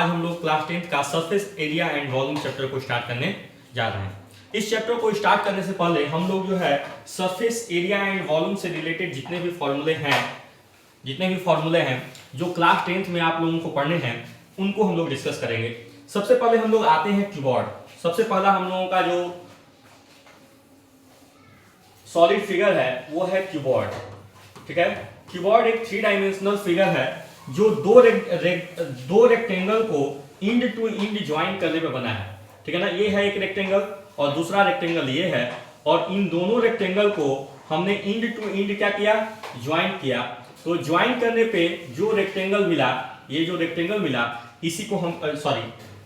आज हम लोग क्लास 10th का surface area and volume chapter को स्टार्ट करने जा रहे हैं। इस चैप्टर को स्टार्ट करने से पहले हम लोग जो है सरफेस एरिया एंड वॉल्यूम से रिलेटेड जितने भी फॉर्मूले हैं जो क्लास 10th में आप लोगों को पढ़ने हैं उनको हम लोग डिस्कस करेंगे। सबसे पहले हम लोग आते हैं क्यूबॉइड। सबसे पहला हम लोगों का जो सॉलिड फिगर है वो है क्यूबॉइड। ठीक है, क्यूबॉइड एक 3 डायमेंशनल फिगर है जो दो रेक्टेंगल को इंड टू इंड ज्वाइन करने पे बना है। ठीक है ना, ये है एक रेक्टेंगल और दूसरा रेक्टेंगल ये है, और इन दोनों रेक्टेंगल को हमने इंड टू इंड क्या किया, ज्वाइन किया। तो ज्वाइन करने पे जो रेक्टेंगल मिला, ये जो रेक्टेंगल मिला इसी को हम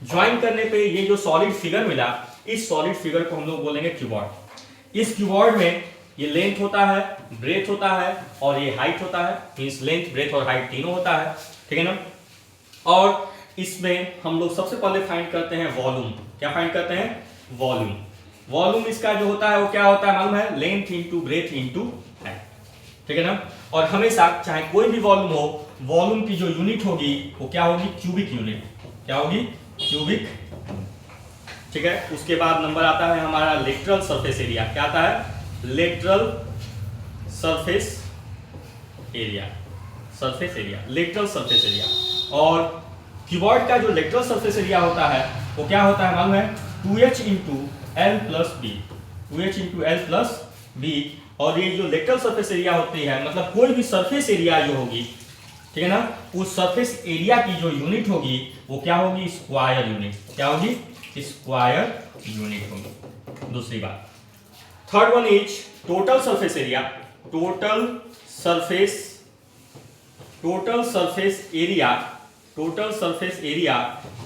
ज्वाइन करने पे ये जो सॉलिड फिगर मिला, इस सॉलिड फिगर को हम लोग बोलेंगे क्यूबॉइड। इस क्यूबॉइड में ये लेंथ होता है, ब्रेथ होता है और ये हाइट होता है। मींस लेंथ, ब्रेथ और हाइट तीनों होता है। ठीक है ना, और इसमें हम लोग सबसे पहले फाइंड करते हैं वॉल्यूम। क्या फाइंड करते हैं? वॉल्यूम। वॉल्यूम इसका जो होता है वो क्या होता है मालूम है? Length into breadth into height. ठीक है ना, और हमेशा चाहे कोई भी वॉल्यूम हो, वॉल्यूम की जो यूनिट होगी वो क्या होगी? Cubic unit. क्या होगी? क्यूबिक। ठीक है, उसके बाद नंबर आता है हमारा लेटरल सरफेस एरिया। क्या आता है? Lateral surface area. Lateral surface area. और क्यूबॉइड का जो लेटरल सरफेस एरिया होता है वो क्या होता है मालूम है? 2h into L plus B. 2h into L plus B. और ये जो लेटरल सरफेस एरिया होती है, मतलब कोई भी सरफेस एरिया जो होगी, ठीक है ना, उस सरफेस एरिया की जो यूनिट होगी वो क्या होगी? Square unit. क्या होगी? स्क्वायर यूनिट होगी। दूसरी बात, third one is total surface area. Total surface area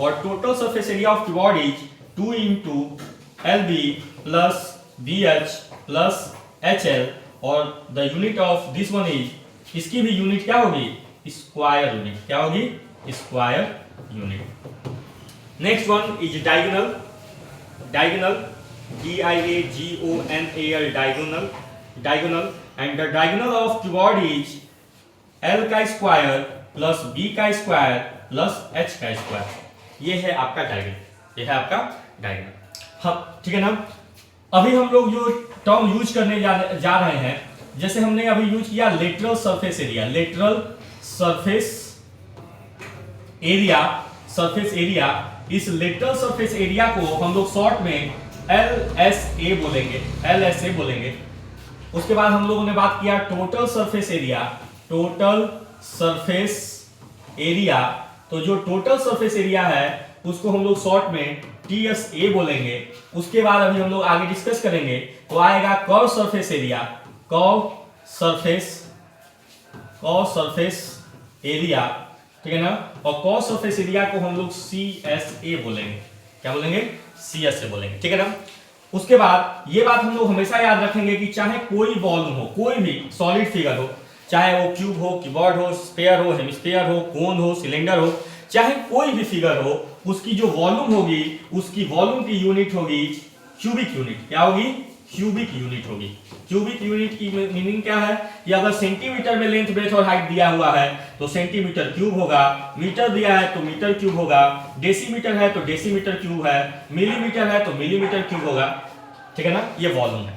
और total surface area of cuboid is 2 into L B plus B H plus H L, और the unit of this one is, इसकी भी unit क्या होगी? Square unit. क्या होगी? Square unit. Next one is diagonal. DIAGONAL, diagonal, and the diagonal of cuboid is L का square plus B का square plus H का स्क्वायर। ये है आपका डायगोनल। हाँ, ठीक है ना। अभी हम लोग जो टर्म यूज करने जा रहे हैं, जैसे हमने अभी यूज किया लेटरल सरफेस एरिया। इस लेटरल सरफेस एरिया को हम लोग शॉर्ट में LSA बोलेंगे। उसके बाद हम लोगों ने बात किया टोटल सरफेस एरिया। तो जो टोटल सरफेस एरिया है उसको हम लोग शॉर्ट में TSA बोलेंगे। उसके बाद अभी हम लोग आगे डिस्कस करेंगे तो आएगा कर्व सरफेस एरिया। ठीक है ना, और कर्व सरफेस एरिया को हम लोग CSA बोलेंगे। क्या बोलेंगे? CSA बोलेंगे। ठीक है ना। उसके बाद ये बात हम लोग हमेशा याद रखेंगे कि चाहे कोई वॉल्यूम हो, कोई भी सॉलिड फिगर हो, चाहे वो क्यूब हो, क्यूबॉइड हो, स्फीयर हो, हेमिस्फीयर हो, कोन हो, सिलेंडर हो, चाहे कोई भी फिगर हो, उसकी जो वॉल्यूम होगी, उसकी वॉल्यूम की यूनिट होगी क्यूबिक यूनिट। क्या होगी? क्यूबिक यूनिट होगी। क्यूबिक यूनिट की मीनिंग क्या है? कि अगर सेंटीमीटर में लेंथ, ब्रेथ और हाइट दिया हुआ है तो सेंटीमीटर क्यूब होगा, मीटर दिया है तो मीटर क्यूब होगा, डेसीमीटर है तो डेसीमीटर क्यूब है, मिलीमीटर है तो मिलीमीटर क्यूब होगा। ठीक है ना, ये वॉल्यूम है।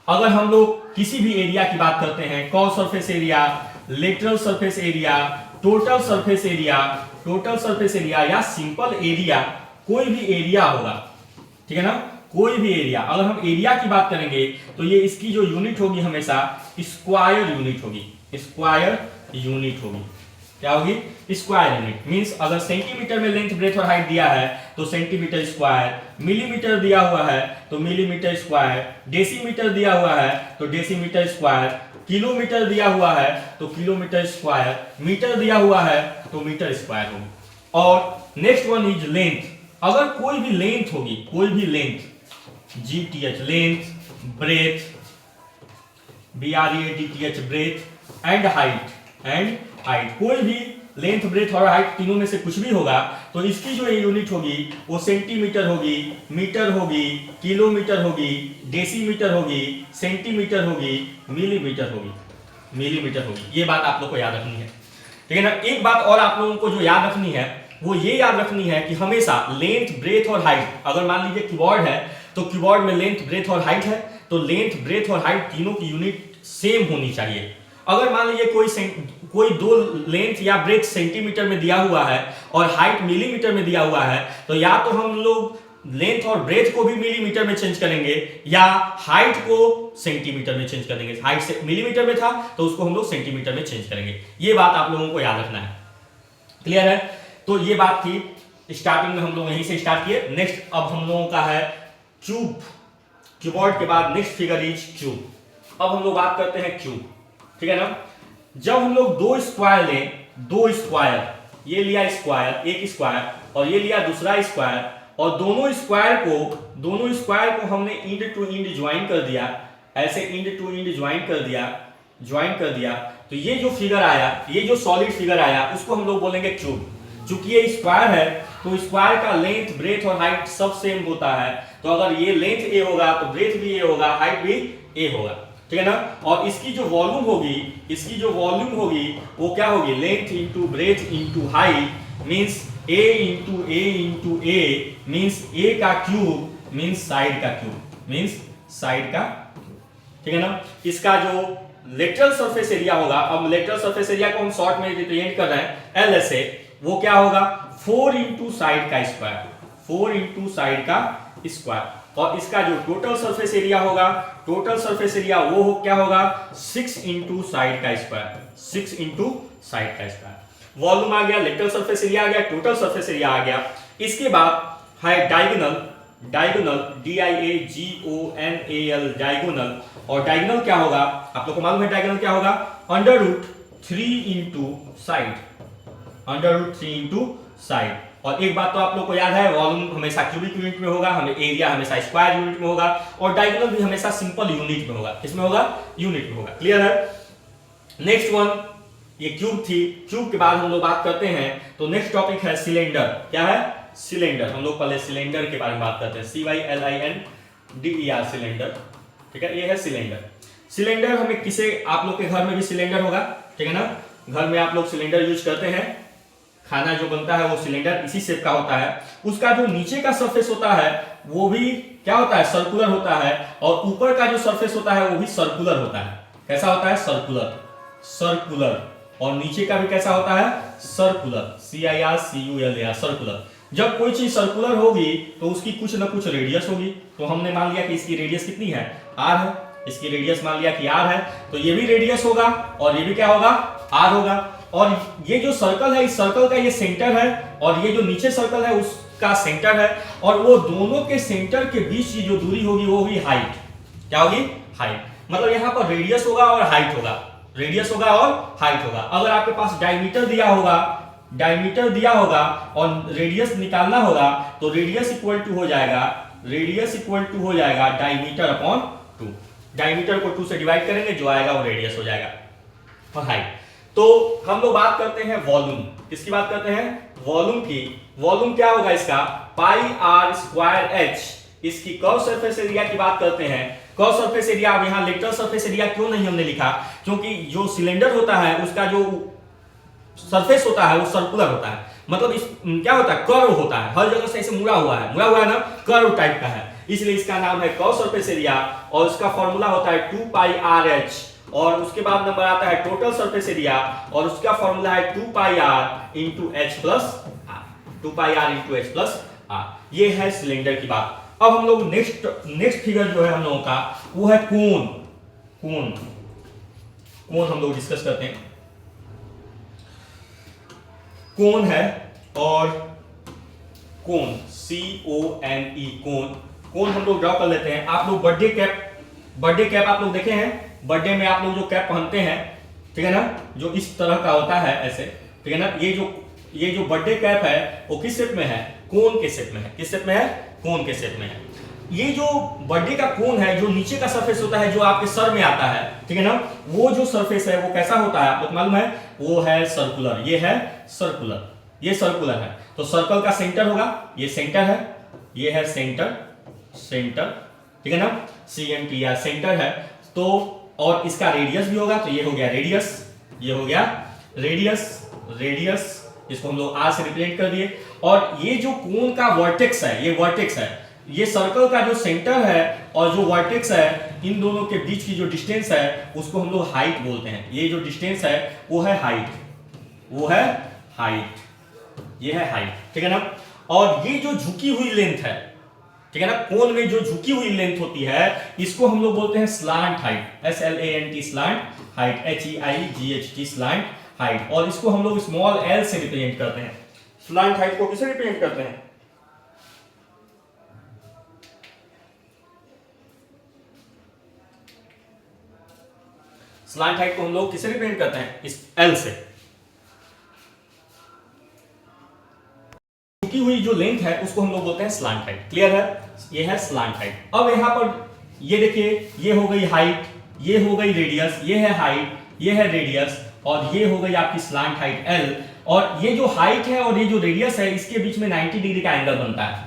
अगर हम लोग किसी भी एरिया की बात करते हैं, curve surface area, lateral surface area, total surface area या सिंपल एरिया, कोई भी एरिया होगा, ठीक है ना, कोई भी एरिया, अगर हम एरिया की बात करेंगे तो ये इसकी जो यूनिट होगी हमेशा स्क्वायर यूनिट होगी। क्या होगी? Square unit. मींस अगर सेंटीमीटर में लेंथ, ब्रेथ और हाइट दिया है तो सेंटीमीटर स्क्वायर, मिलीमीटर दिया हुआ है तो मिलीमीटर स्क्वायर, डेसीमीटर दिया हुआ है तो डेसीमीटर स्क्वायर, किलोमीटर दिया हुआ है तो किलोमीटर स्क्वायर, मीटर दिया हुआ है तो मीटर स्क्वायर होगी। और नेक्स्ट वन इज लेंथ। अगर कोई भी लेंथ होगी, GTH length, breadth, BREATH breadth and height, कोई भी लेंथ, ब्रेथ और हाइट तीनों में से कुछ भी होगा तो इसकी जो यूनिट होगी वो सेंटीमीटर होगी, मीटर होगी, किलोमीटर होगी, डेसीमीटर होगी, सेंटीमीटर होगी, मिलीमीटर होगी। ये बात आप लोग को याद रखनी है। ठीक है ना। एक बात और आप लोगों को जो याद रखनी है वो ये याद रखनी है कि हमेशा लेंथ, ब्रेथ और हाइट, अगर मान लीजिए कीबोर्ड है तो कीबोर्ड में लेंथ, ब्रेथ और हाइट है, तो लेंथ, ब्रेथ और हाइट तीनों की यूनिट सेम होनी चाहिए। अगर मान लीजिए कोई दो लेंथ या ब्रेथ सेंटीमीटर में दिया हुआ है और हाइट मिलीमीटर में दिया हुआ है, तो या तो हम लोग लेंथ और ब्रेथ को भी मिलीमीटर में चेंज करेंगे या हाइट को सेंटीमीटर में चेंज करेंगे। हाइट से मिलीमीटर में था तो उसको हम लोग सेंटीमीटर में चेंज करेंगे। ये बात आप लोगों को याद रखना है। क्लियर है? तो ये बात थी, स्टार्टिंग में हम लोग यहीं से स्टार्ट किए। नेक्स्ट अब हम लोगों का है क्यूब। कीबोर्ड के बाद नेक्स्ट फिगर इज क्यूब। अब हम लोग बात करते हैं क्यूब, ठीक है ना। जब हम लोग दो स्क्वायर लें, दो स्क्वायर, ये लिया स्क्वायर, एक स्क्वायर और ये लिया दूसरा स्क्वायर, और दोनों स्क्वायर को हमने इंड टू इंड ज्वाइन कर दिया, ऐसे इंड टू इंड ज्वाइन कर दिया, तो ये जो फिगर आया, ये जो सॉलिड फिगर आया, उसको हम लोग बोलेंगे क्यूब। चूंकि ये स्क्वायर है तो स्क्वायर का लेंथ, ब्रेथ और हाइट सब सेम होता है, तो अगर ये लेंथ ए होगा तो ब्रेथ भी ए होगा, हाइट भी ए होगा, ठीक है ना। और इसकी जो वॉल्यूम होगी वो क्या होगी, length into breadth into height means A into A means A का क्यूब मीन्स साइड का क्यूब मीन्स साइड का, ठीक है ना। इसका जो लेटरल सरफेस एरिया होगा, अब लेटरल सरफेस एरिया को हम शॉर्ट में रिप्रेजेंट कर रहे हैं एल से, वो क्या होगा 4 इंटू साइड का स्क्वायर, 4 इंटू साइड का स्क्वायर। और इसका जो टोटल सरफेस एरिया होगा, टोटल सरफेस एरिया वो क्या होगा 6 इंटू साइड का स्क्वायर, 6 इंटू साइड का स्क्वायर। वॉल्यूम आ गया, लेटरल सरफेस एरिया आ गया, टोटल सरफेस एरिया आ गया। इसके बाद है डायगोनल, DIAGONAL, डायगोनल। और डायगोनल क्या होगा, आप लोग को मालूम है डायगोनल क्या होगा, √3 इंटू साइड, √3 इंटू साइड। और एक बात तो आप लोग को याद है, वॉल्यूम हमेशा क्यूबिक यूनिट में होगा, हमें एरिया हमेशा स्क्वायर यूनिट में होगा, और डायगोनल भी हमेशा सिंपल यूनिट में होगा। किसमें होगा, यूनिट में होगा। क्लियर है? नेक्स्ट वन, ये क्यूब थी। क्यूब के बाद हम लोग बात करते हैं, तो नेक्स्ट टॉपिक है सिलेंडर। क्या है, सिलेंडर। हम लोग पहले सिलेंडर के बारे में बात करते हैं, CYLINDER, सिलेंडर, ठीक है। ये है सिलेंडर। सिलेंडर हमें किसे, आप लोग के घर में भी सिलेंडर होगा, ठीक है ना। घर में आप लोग सिलेंडर यूज करते हैं, खाना जो बनता है वो सिलेंडर इसी शेप का होता है। उसका जो नीचे का सरफेस होता है वो भी क्या होता है, सर्कुलर होता है, और ऊपर का जो सरफेस होता है वो भी सर्कुलर होता है। कैसा होता है, सर्कुलर। और नीचे का भी कैसा होता है, सर्कुलर, CIRCULAR, सर्कुलर। जब कोई चीज सर्कुलर होगी तो उसकी कुछ ना कुछ रेडियस होगी। तो हमने मान लिया कि इसकी रेडियस कितनी है, R है, इसकी रेडियस मान लिया कि R है, तो ये भी रेडियस होगा और ये भी क्या होगा, R होगा। और ये जो सर्कल है, इस सर्कल का ये सेंटर है, और ये जो नीचे सर्कल है उसका सेंटर है, और वो दोनों के सेंटर के बीच की जो दूरी होगी वो होगी हाइट। क्या होगी, हाइट। मतलब यहाँ पर रेडियस होगा और हाइट होगा, रेडियस होगा और हाइट होगा। अगर आपके पास डायमीटर दिया होगा और रेडियस निकालना होगा, तो रेडियस इक्वल टू हो जाएगा डायमीटर अपॉन 2। डायमीटर को 2 से डिवाइड करेंगे, जो आएगा वो रेडियस हो जाएगा और हाइट। तो हम लोग बात करते हैं वॉल्यूम। किसकी बात करते हैं, वॉल्यूम की। वॉल्यूम क्या होगा इसका, πr²h। इसकी कर्व सरफेस एरिया की बात करते हैं। कर्व सरफेस एरिया, अब यहाँ लेटरल सरफेस एरिया क्यों नहीं हमने लिखा, क्योंकि जो सिलेंडर होता है उसका जो सरफेस होता है वो सर्कुलर होता है। मतलब इस क्या होता है, कर्व होता है, हर जगह से ऐसे मुड़ा हुआ है ना, कर्व टाइप का है, इसलिए इसका नाम है कर्व सरफेस एरिया। और उसका फॉर्मूला होता है 2πrh। और उसके बाद नंबर आता है टोटल सरफेस एरिया, और उसका फॉर्मूला है 2πr into h plus r। ये है सिलेंडर की बात। अब हम लोग नेक्स्ट फिगर जो है हम लोगों का, वो है कोन हम लोग डिस्कस करते हैं। कोन है, और कोन CONE, कोन हम लोग ड्रॉ कर लेते हैं। आप लोग बर्थडे कैप आप लोग देखे हैं, बर्थडे में आप लोग जो कैप पहनते हैं, ठीक है ना, जो इस तरह का होता है ऐसे, ठीक है ना। ये जो बर्थडे कैप है वो किस शेप में है, कोन के शेप में है। किस शेप में है, कोन के शेप में है। ये जो बर्थडे का कोन है, जो नीचे का सरफेस होता है, जो आपके सर में आता है, ठीक है ना, वो जो सरफेस है वो कैसा होता है आपको मालूम है, वो है सर्कुलर। ये है सर्कुलर, ये सर्कुलर है। तो सर्कल का सेंटर होगा, ये सेंटर है, ये है सेंटर, ठीक है ना, CNTR सेंटर है। तो और इसका रेडियस भी होगा, तो ये हो गया रेडियस, ये हो गया रेडियस। इसको हम लोग आर से रिप्रेजेंट कर दिए। और ये जो कोन का वर्टेक्स है, ये वर्टेक्स है, ये सर्कल का जो सेंटर है और जो वर्टेक्स है, इन दोनों के बीच की जो डिस्टेंस है उसको हम लोग हाइट बोलते हैं। ये जो डिस्टेंस है वो है हाइट, वो है हाइट, ये है हाइट, ठीक है ना। और ये जो झुकी हुई लेंथ है, ठीक है ना, कोन में जो झुकी हुई लेंथ होती है इसको हम लोग बोलते हैं slant height, SLANT slant height, HEIGHT slant height. और इसको हम लोग स्मॉल l से रिप्रेजेंट करते हैं। स्लांट हाइट को किसे रिप्रेजेंट करते हैं? स्लांट हाइट को हम लोग किसे रिप्रेजेंट करते हैं? इस L से। झुकी हुई जो लेंथ है उसको हम लोग बोलते हैं स्लांट हाइट। क्लियर है? ये है स्लांट हाइट। अब यहां पर ये देखिए, ये हो गई हाइट, ये हो गई रेडियस, ये है हाइट, ये है रेडियस, और ये हो गई आपकी स्लांट हाइट L। और ये जो हाइट है और ये जो रेडियस है इसके बीच में 90 डिग्री का एंगल बनता है,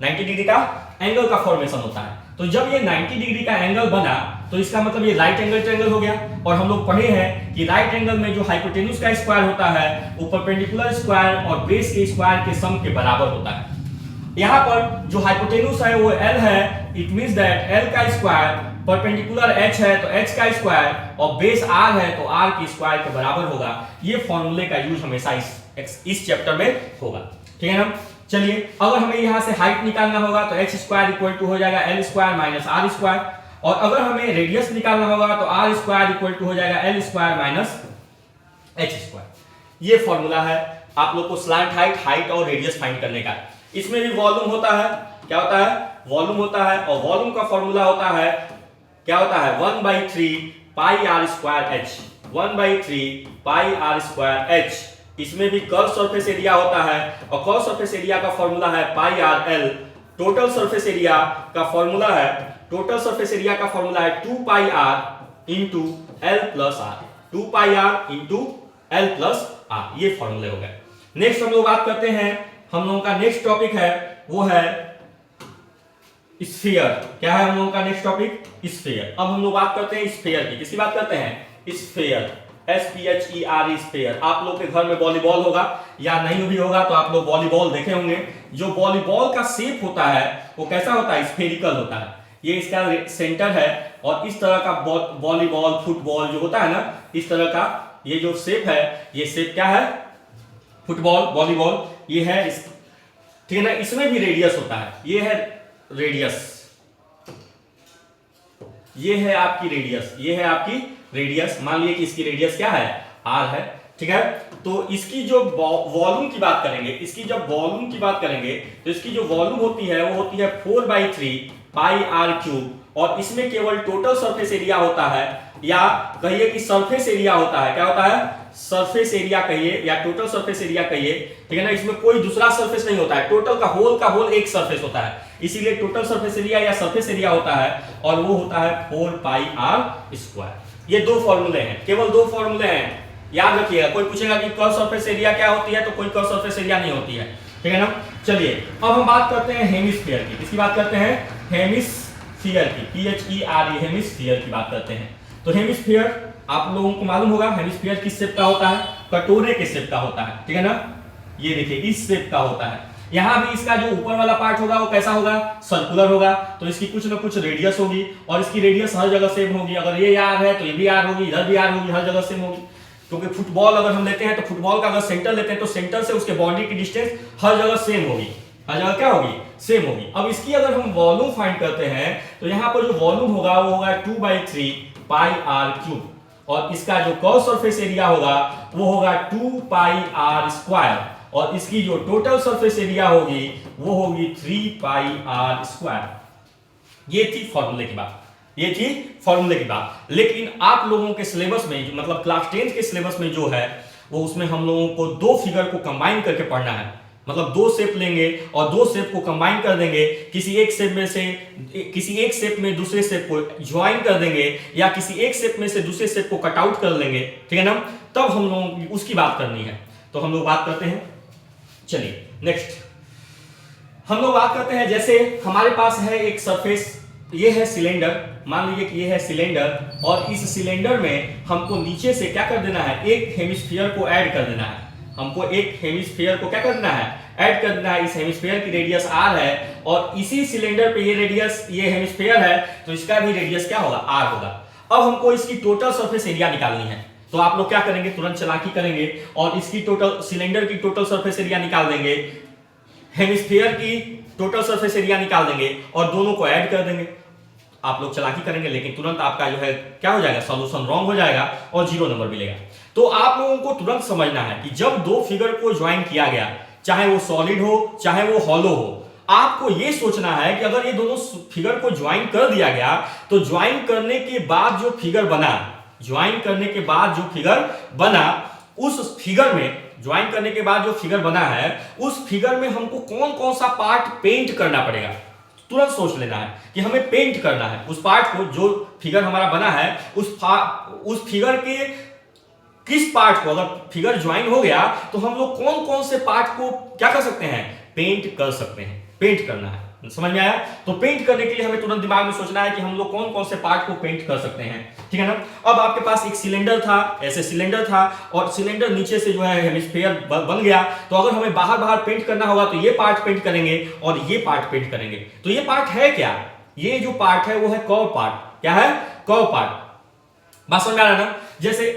90 डिग्री का एंगल का फॉर्मेशन होता है। तो जब ये 90 डिग्री का एंगल बना तो इसका मतलब ये राइट एंगल ट्रायंगल हो गया। और हम लोग पढ़े हैं कि राइट एंगल में जो हाइपोटेन्यूज का स्क्वायर होता है वो परपेंडिकुलर स्क्वायर और बेस के स्क्वायर के सम के बराबर होता है। यहाँ पर जो हाइपोटेन्यूज है वो L है, इट मींस दैट L का स्क्वायर परपेंडिकुलर H है तो H का स्क्वायर और बेस R है तो R के स्क्वायर के बराबर होगा। ये फॉर्मूले का यूज हमेशा इस चैप्टर में होगा, ठीक है ना। चलिए, अगर हमें यहाँ से हाइट निकालना होगा तो h स्क्वायर इक्वल टू हो जाएगा L square minus R square, और अगर हमें रेडियस निकालना होगा तो R स्क्वायर इक्वल टू हो जाएगा L square minus H square. ये फॉर्मूला है आप लोग को स्लांट हाइट, हाइट और रेडियस फाइंड करने का। इसमें भी वॉल्यूम होता है, क्या होता है? वॉल्यूम होता है, और वॉल्यूम का फॉर्मूला होता है, क्या होता है? 1/3 pi R square H, 1/3 pi R square H. इसमें भी कर्व सरफेस एरिया होता है, और कर्व सरफेस एरिया का फॉर्मूला है pi R L. Total surface area का फॉर्मूला है, टोटल सरफेस एरिया का फॉर्मूला है 2 pi R into L plus R, 2 pi R into L plus R. ये फॉर्मूले हो गए। नेक्स्ट हम लोग बात करते हैं, हम लोगों का नेक्स्ट टॉपिक है वो है स्फीयर। क्या है हम लोगों का नेक्स्ट टॉपिक? स्फीयर। अब हम लोग बात करते हैं स्फीयर की। किसकी बात करते हैं? Sphere, SPHERE sphere. आप लोग के घर में वॉलीबॉल होगा या नहीं भी होगा तो आप लोग वॉलीबॉल देखे होंगे। जो वॉलीबॉल का शेप होता है वो कैसा होता है? स्फेरिकल होता है। ये इसका सेंटर है, और इस तरह का वॉलीबॉल, फुटबॉल जो होता है ना, इस तरह का ये जो शेप है, ये शेप क्या है? फुटबॉल, वॉलीबॉल, ये है, ठीक है ना। इसमें भी रेडियस होता है, ये है रेडियस, ये है आपकी रेडियस, ये है आपकी रेडियस। मान लीजिए कि इसकी रेडियस क्या है? R है, ठीक है। तो इसकी जो वॉल्यूम की बात करेंगे, इसकी जब वॉल्यूम की बात करेंगे तो इसकी जो वॉल्यूम होती है वो होती है 4/3 पाई आर क्यूब, और इसमें केवल टोटल सरफेस एरिया होता है, या कहिए कि सरफेस एरिया होता है। क्या होता है? सरफेस एरिया कहिए या टोटल सरफेस एरिया कहिए, ठीक है ना। इसमें कोई दूसरा सरफेस नहीं होता है, टोटल का होल एक सरफेस होता है, इसीलिए टोटल सरफेस एरिया या सरफेस एरिया होता है, और वो होता है 4 पाई आर स्क्वायर। ये दो फॉर्मूले हैं, केवल दो फॉर्मूले हैं, याद रखिएगा। कोई पूछेगा कि कर्व सरफेस एरिया क्या होती है, तो कोई कर्व सरफेस एरिया नहीं होती है, ठीक है ना। चलिए, अब हम बात करते हैं हेमिस्फीयर की। किसकी बात करते हैं? हेमिस्फीयर की, PHERE, हेमिस्फीयर की बात करते हैं। तो हेमिस्फीयर आप लोगों को मालूम होगा, हेमिस्फीयर किस शेप का होता है? कटोरे के शेप का होता है, ठीक है ना। ये देखिए, इस शेप का होता है। यहां भी इसका जो ऊपर वाला पार्ट होगा वो कैसा होगा? सर्कुलर होगा। तो इसकी कुछ ना कुछ रेडियस होगी, और इसकी रेडियस हर जगह सेम होगी। अगर ये R है तो ये भी R होगी, इधर भी R होगी, हर जगह सेम होगी। क्योंकि फुटबॉल अगर हम लेते हैं तो फुटबॉल का अगर सेंटर लेते हैं तो सेंटर से उसके बाउंड्री की डिस्टेंस हर जगह सेम होगी, हर जगह क्या होगी? सेम होगी। अब इसकी अगर हम वॉल्यूम फाइंड करते हैं तो यहाँ पर जो वॉल्यूम होगा वो होगा 2/3 पाई आर क्यूब, और इसका जो कर्व सरफेस एरिया होगा वो होगा 2 पाई आर स्क्वायर, और इसकी जो टोटल सरफेस एरिया होगी वो होगी 3 पाई आर स्क्वायर। ये थी फॉर्मूले की बात, ये थी फॉर्मूले की बात। लेकिन आप लोगों के सिलेबस में, मतलब क्लास 10 के सिलेबस में जो है वो, उसमें हम लोगों को दो फिगर को कंबाइन करके पढ़ना है। मतलब दो शेप लेंगे और दो शेप को कंबाइन कर देंगे, किसी एक शेप में से किसी एक शेप में दूसरे शेप को ज्वाइन कर देंगे, या किसी एक शेप में से दूसरे शेप को कट आउट कर लेंगे, ठीक है ना। तब हम लोगों की उसकी बात करनी है। तो हम लोग बात करते हैं, चलिए नेक्स्ट हम लोग बात करते हैं। जैसे हमारे पास है एक सरफेस, ये है सिलेंडर, मान लीजिए कि ये है सिलेंडर, और इस सिलेंडर में हमको नीचे से क्या कर देना है? एक हेमिस्फीयर को ऐड कर देना है। हमको एक हेमिस्फीयर को क्या करना है, ऐड करना है। इस हेमिस्फीयर की रेडियस r है और इसी सिलेंडर पे ये रेडियस, ये हेमिस्फीयर है तो इसका भी रेडियस क्या होगा, r होगा। अब हमको इसकी टोटल सरफेस एरिया निकालनी है, तो आप लोग क्या करेंगे, तुरंत चालाकी करेंगे और इसकी टोटल, सिलेंडर की टोटल सरफेस एरिया निकाल देंगे, हेमिस्फीयर की टोटल सरफेस एरिया निकाल देंगे और दोनों को ऐड कर देंगे। आप लोग चालाकी करेंगे लेकिन तुरंत आपका जो है क्या हो जाएगा, सॉल्यूशन रॉन्ग हो जाएगा और 0 नंबर मिलेगा। तो आप लोगों को तुरंत समझना है कि जब दो फिगर को ज्वाइन किया गया, चाहे वो सॉलिड हो चाहे वो हॉलो हो, आपको ये सोचना है कि अगर ये दोनों फिगर को ज्वाइन कर दिया गया तो ज्वाइन करने के बाद जो फिगर बना, ज्वाइन करने के बाद जो फिगर बना, उस फिगर में, ज्वाइन करने के बाद जो फिगर बना है उस फिगर में हमको कौन कौन सा पार्ट पेंट करना पड़ेगा। तुरंत सोच लेना है कि हमें पेंट करना है उस पार्ट को, जो फिगर हमारा बना है उस फिगर के किस पार्ट को, अगर फिगर ज्वाइन हो गया तो हम लोग कौन कौन से पार्ट को क्या कर सकते हैं, पेंट कर सकते हैं, पेंट करना है। समझ में आया? तो पेंट करने के लिए हमें तुरंत दिमाग में सोचना है कि हम लोग कौन कौन से पार्ट को पेंट कर सकते हैं, ठीक है ना। अब आपके पास एक सिलेंडर था, ऐसे सिलेंडर था और सिलेंडर नीचे से जो है हेमिस्फीयर बन गया, तो अगर हमें बाहर बाहर पेंट करना होगा तो ये पार्ट पेंट करेंगे और ये पार्ट पेंट करेंगे। तो ये पार्ट है क्या, ये जो पार्ट है वो है कर्व पार्ट। क्या है? Curve part. बात समझ में आ रहा है ना। जैसे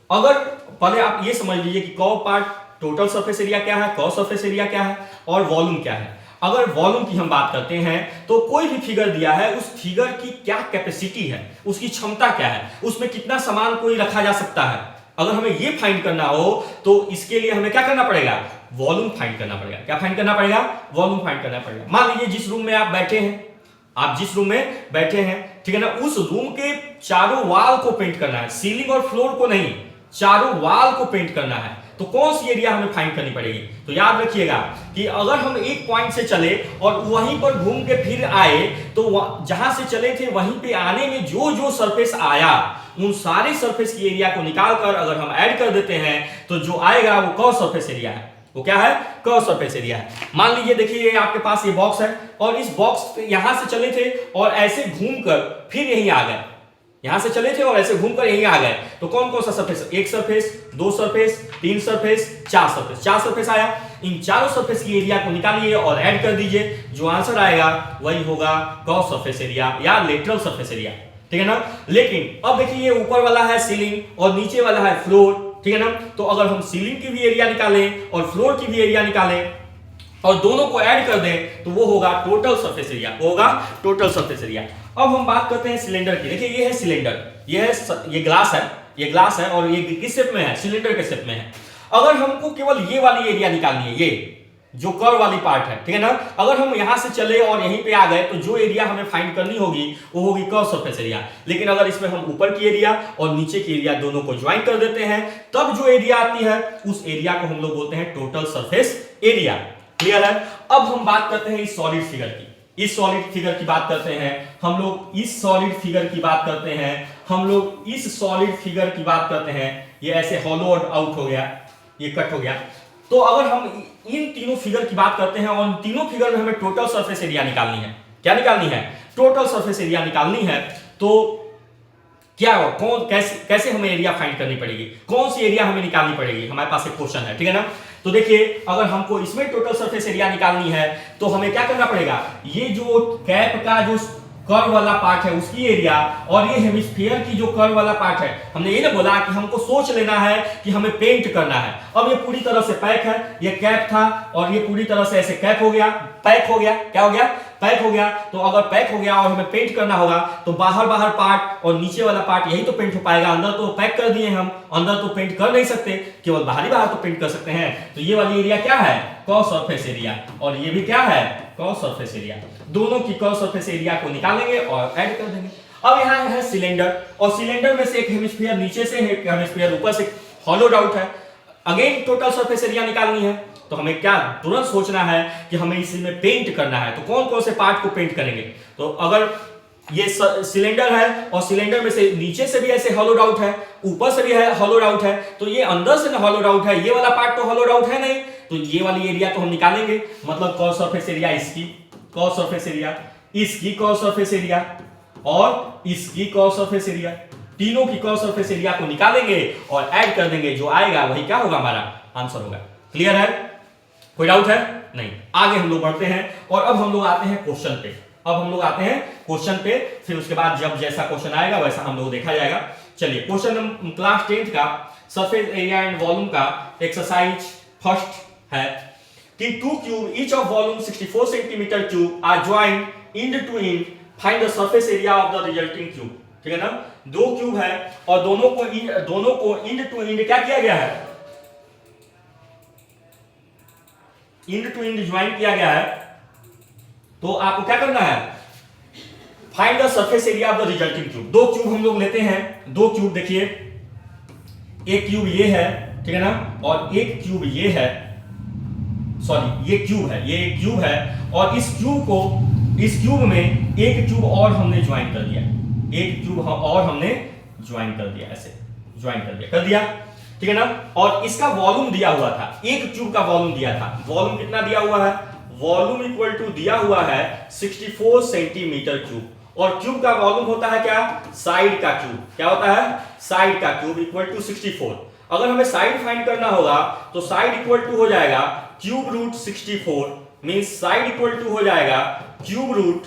अगर पहले आप ये समझ लीजिए कि curve part, total surface area क्या है, कर्व सरफेस एरिया क्या है और वॉल्यूम क्या है। अगर वॉल्यूम की हम बात करते हैं तो कोई भी फिगर दिया है, उस फिगर की क्या कैपेसिटी है, उसकी क्षमता क्या है, उसमें कितना सामान कोई रखा जा सकता है, अगर हमें ये फाइंड करना हो तो इसके लिए हमें क्या करना पड़ेगा, वॉल्यूम फाइंड करना पड़ेगा। क्या फाइंड करना पड़ेगा? वॉल्यूम फाइंड करना पड़ेगा। मान लीजिए जिस रूम में आप बैठे हैं, आप जिस रूम में बैठे हैं, ठीक है ना, उस रूम के चारों वॉल को पेंट करना है, सीलिंग और फ्लोर को नहीं, चारों वॉल को पेंट करना है। तो कौन सी एरिया हमें फाइंड करनी पड़ेगी? तो याद रखिएगा कि अगर हम एक पॉइंट से चले और वहीं पर घूम के फिर आए तो जहां से चले थे वहीं पे आने में जो जो सरफेस आया, उन सारे सरफेस की एरिया को निकालकर अगर हम ऐड कर देते हैं तो जो आएगा वो कर्व सरफेस एरिया है। वो क्या है? कर्व सरफेस एरिया है। मान लीजिए देखिए ये आपके पास ये बॉक्स है और इस बॉक्स यहां से चले थे और ऐसे घूमकर फिर यहीं आ गए, यहां से चले थे और ऐसे घूमकर यहीं आ गए, तो कौन कौन सा सरफेस? एक सरफेस, दो सरफेस, तीन सरफेस, चार सरफेस। चार सरफेस आया। इन चारों सरफेस की एरिया को निकालिए और ऐड कर दीजिए, जो आंसर आएगा वही होगा कर्व सरफेस एरिया या लेटरल सरफेस एरिया, ठीक है ना। लेकिन अब देखिए ये ऊपर वाला है सीलिंग और नीचे वाला है फ्लोर, ठीक है ना। तो अगर हम सीलिंग की भी एरिया निकालें और फ्लोर की भी एरिया निकालें और दोनों को ऐड कर दें तो वो होगा टोटल सरफेस एरिया, होगा टोटल सरफेस एरिया। अब हम बात करते हैं सिलेंडर की। देखिए ये है सिलेंडर, ये ग्लास है, ये ग्लास है और ये किस शेप में है? सिलेंडर के शेप में है। अगर हमको केवल ये वाली एरिया निकालनी है, ये जो कर्व वाली पार्ट है, ठीक है ना, अगर हम यहां से चले और यहीं पे आ गए तो जो एरिया हमें फाइंड करनी होगी वो होगी कर्व सरफेस एरिया। लेकिन अगर इसमें हम ऊपर की एरिया और नीचे की एरिया दोनों को ज्वाइन कर देते हैं तब जो एरिया आती है उस एरिया को हम लोग बोलते हैं टोटल सरफेस एरिया। क्लियर है? अब हम बात करते हैं इस सॉलिड फिगर की। इस सॉलिड फिगर की बात करते हैं हम लोग, इस सॉलिड फिगर की बात करते हैं हम लोग, इस सॉलिड फिगर की बात करते हैं। ये ऐसे हॉलो आउट हो गया, ये कट हो गया। तो अगर हम इन तीनों फिगर की बात करते हैं और इन तीनों फिगर में हमें टोटल सरफेस एरिया निकालनी है। क्या निकालनी है? टोटल सरफेस एरिया निकालनी है। तो क्या हो, कौन कैसे हमें एरिया फाइंड करनी पड़ेगी, कौन सी एरिया हमें निकालनी पड़ेगी, हमारे पास एक क्वेश्चन है, ठीक है ना। तो देखिए अगर हमको इसमें टोटल सरफेस एरिया निकालनी है तो हमें क्या करना पड़ेगा, ये जो कैप का जो कर्व वाला पार्ट है उसकी एरिया और ये हेमिस्फीयर की जो कर्व वाला पार्ट है, हमने ये ना बोला कि हमको सोच लेना है कि हमें पेंट करना है। अब ये पूरी तरह से पैक है, ये कैप था और ये पूरी तरह से ऐसे कैप हो गया, पैक हो गया। क्या हो गया? पैक हो गया। तो अगर पैक हो गया और हमें पेंट करना होगा तो बाहर बाहर पार्ट और नीचे वाला पार्ट यही तो पेंट हो पाएगा। अंदर तो पैक कर दिए हम, अंदर तो पेंट कर नहीं सकते, केवल बाहरी बाहर तो पेंट कर सकते हैं। तो ये वाली एरिया क्या है? Curve surface area. और ये भी क्या है? Curve surface area. दोनों की कर्व सरफेस एरिया को निकालेंगे और ऐड कर देंगे। अब यहाँ है सिलेंडर और सिलेंडर में से एक हेमिस्फीयर नीचे से है, एक हेमिस्फीयर ऊपर से हॉलोड आउट है। अगेन टोटल सरफेस एरिया निकालनी है तो हमें क्या तुरंत सोचना है कि हमें इसमें पेंट करना है। तो कौन कौन से पार्ट को पेंट करेंगे? तो अगर ये सिलेंडर है और सिलेंडर में से नीचे से भी ऐसे हॉलोड आउट है, ऊपर से भी है हॉलोड आउट है, तो ये अंदर से ना हॉलोड आउट है, ये वाला पार्ट तो हॉलोड आउट है नहीं, तो ये वाली एरिया तो हम निकालेंगे। मतलब कर्व सरफेस एरिया इसकी, कर्व सरफेस एरिया इसकी, कर्व सरफेस एरिया और इसकी कर्व सरफेस एरिया, तीनों की कर्व सरफेस एरिया को निकालेंगे और ऐड कर देंगे। जो आएगा वही क्या होगा? हमारा आंसर होगा। क्लियर है? कोई डाउट है? नहीं। आगे हम लोग बढ़ते हैं और अब हम लोग आते हैं क्वेश्चन पे। फिर उसके बाद जब जैसा क्वेश्चन आएगा वैसा हम लोग देखा जाएगा। चलिए क्वेश्चन क्लास 10th का सरफेस एरिया एंड वॉल्यूम का एक्सरसाइज फर्स्ट है कि two cube each of volume 64 centimetre cube are joint end to end, find the surface area of the resulting cube. ठीक है ना, दो क्यूब है और दोनों को एंड टू एंड क्या किया गया है, एंड टू एंड ज्वाइन किया गया है। तो आपको क्या करना है, find the surface area of the resulting cube. दो क्यूब हम लोग लेते हैं, दो क्यूब देखिए, एक क्यूब ये है, ठीक है ना, और एक क्यूब ये है, सॉरी ये क्यूब है, ये एक क्यूब है और इस क्यूब में एक क्यूब और हमने ज्वाइन कर दिया, एक क्यूब और हमने ज्वाइन कर दिया, ऐसे ज्वाइन कर दिया, ठीक है ना। और इसका वॉल्यूम दिया हुआ था, एक क्यूब का वॉल्यूम दिया था। वॉल्यूम कितना दिया हुआ है, वॉल्यूम इक्वल टू दिया हुआ है 64 सेंटीमीटर क्यूब। और क्यूब का वॉल्यूम होता है क्या, साइड का क्यूब। क्या होता है, साइड का क्यूब इक्वल टू 64। अगर हमें साइड फाइंड करना होगा तो साइड इक्वल टू हो जाएगा cube root 64, means side equal to हो जाएगा cube root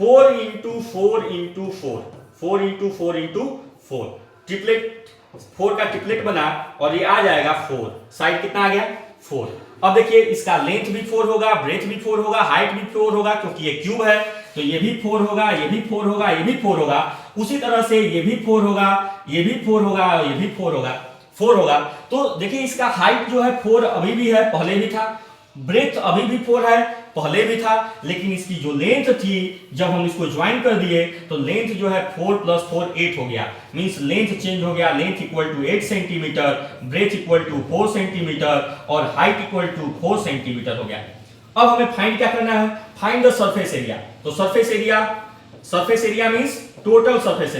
4 into 4 into 4, 4 into 4 into 4, triplet 4 का ट्रिपलेट बना और ये आ जाएगा 4। साइड कितना आ गया, 4। अब देखिए इसका लेंथ भी 4 होगा, ब्रेथ भी 4 होगा, हाइट भी 4 होगा, क्योंकि ये क्यूब है तो ये भी 4 होगा, ये भी 4 होगा, ये भी 4 होगा। उसी तरह से ये भी 4 होगा, ये भी 4 होगा और ये भी 4 होगा। तो देखिए इसका हाइट जो है 4 अभी भी है, पहले भी था, ब्रेथ अभी भी 4 है, पहले भी था, लेकिन इसकी जो लेंथ थी जब हम इसको ज्वाइन कर दिए तो लेंथ जो है 4 + 4 8 हो गया, मींस लेंथ चेंज हो गया। Length equal to 8 centimetre, breadth equal to 4 centimetre और हाइट इक्वल टू 4 सेंटीमीटर हो गया। अब हमें फाइंड क्या करना है, फाइंड द सरफेस एरिया। तो surface area means total surface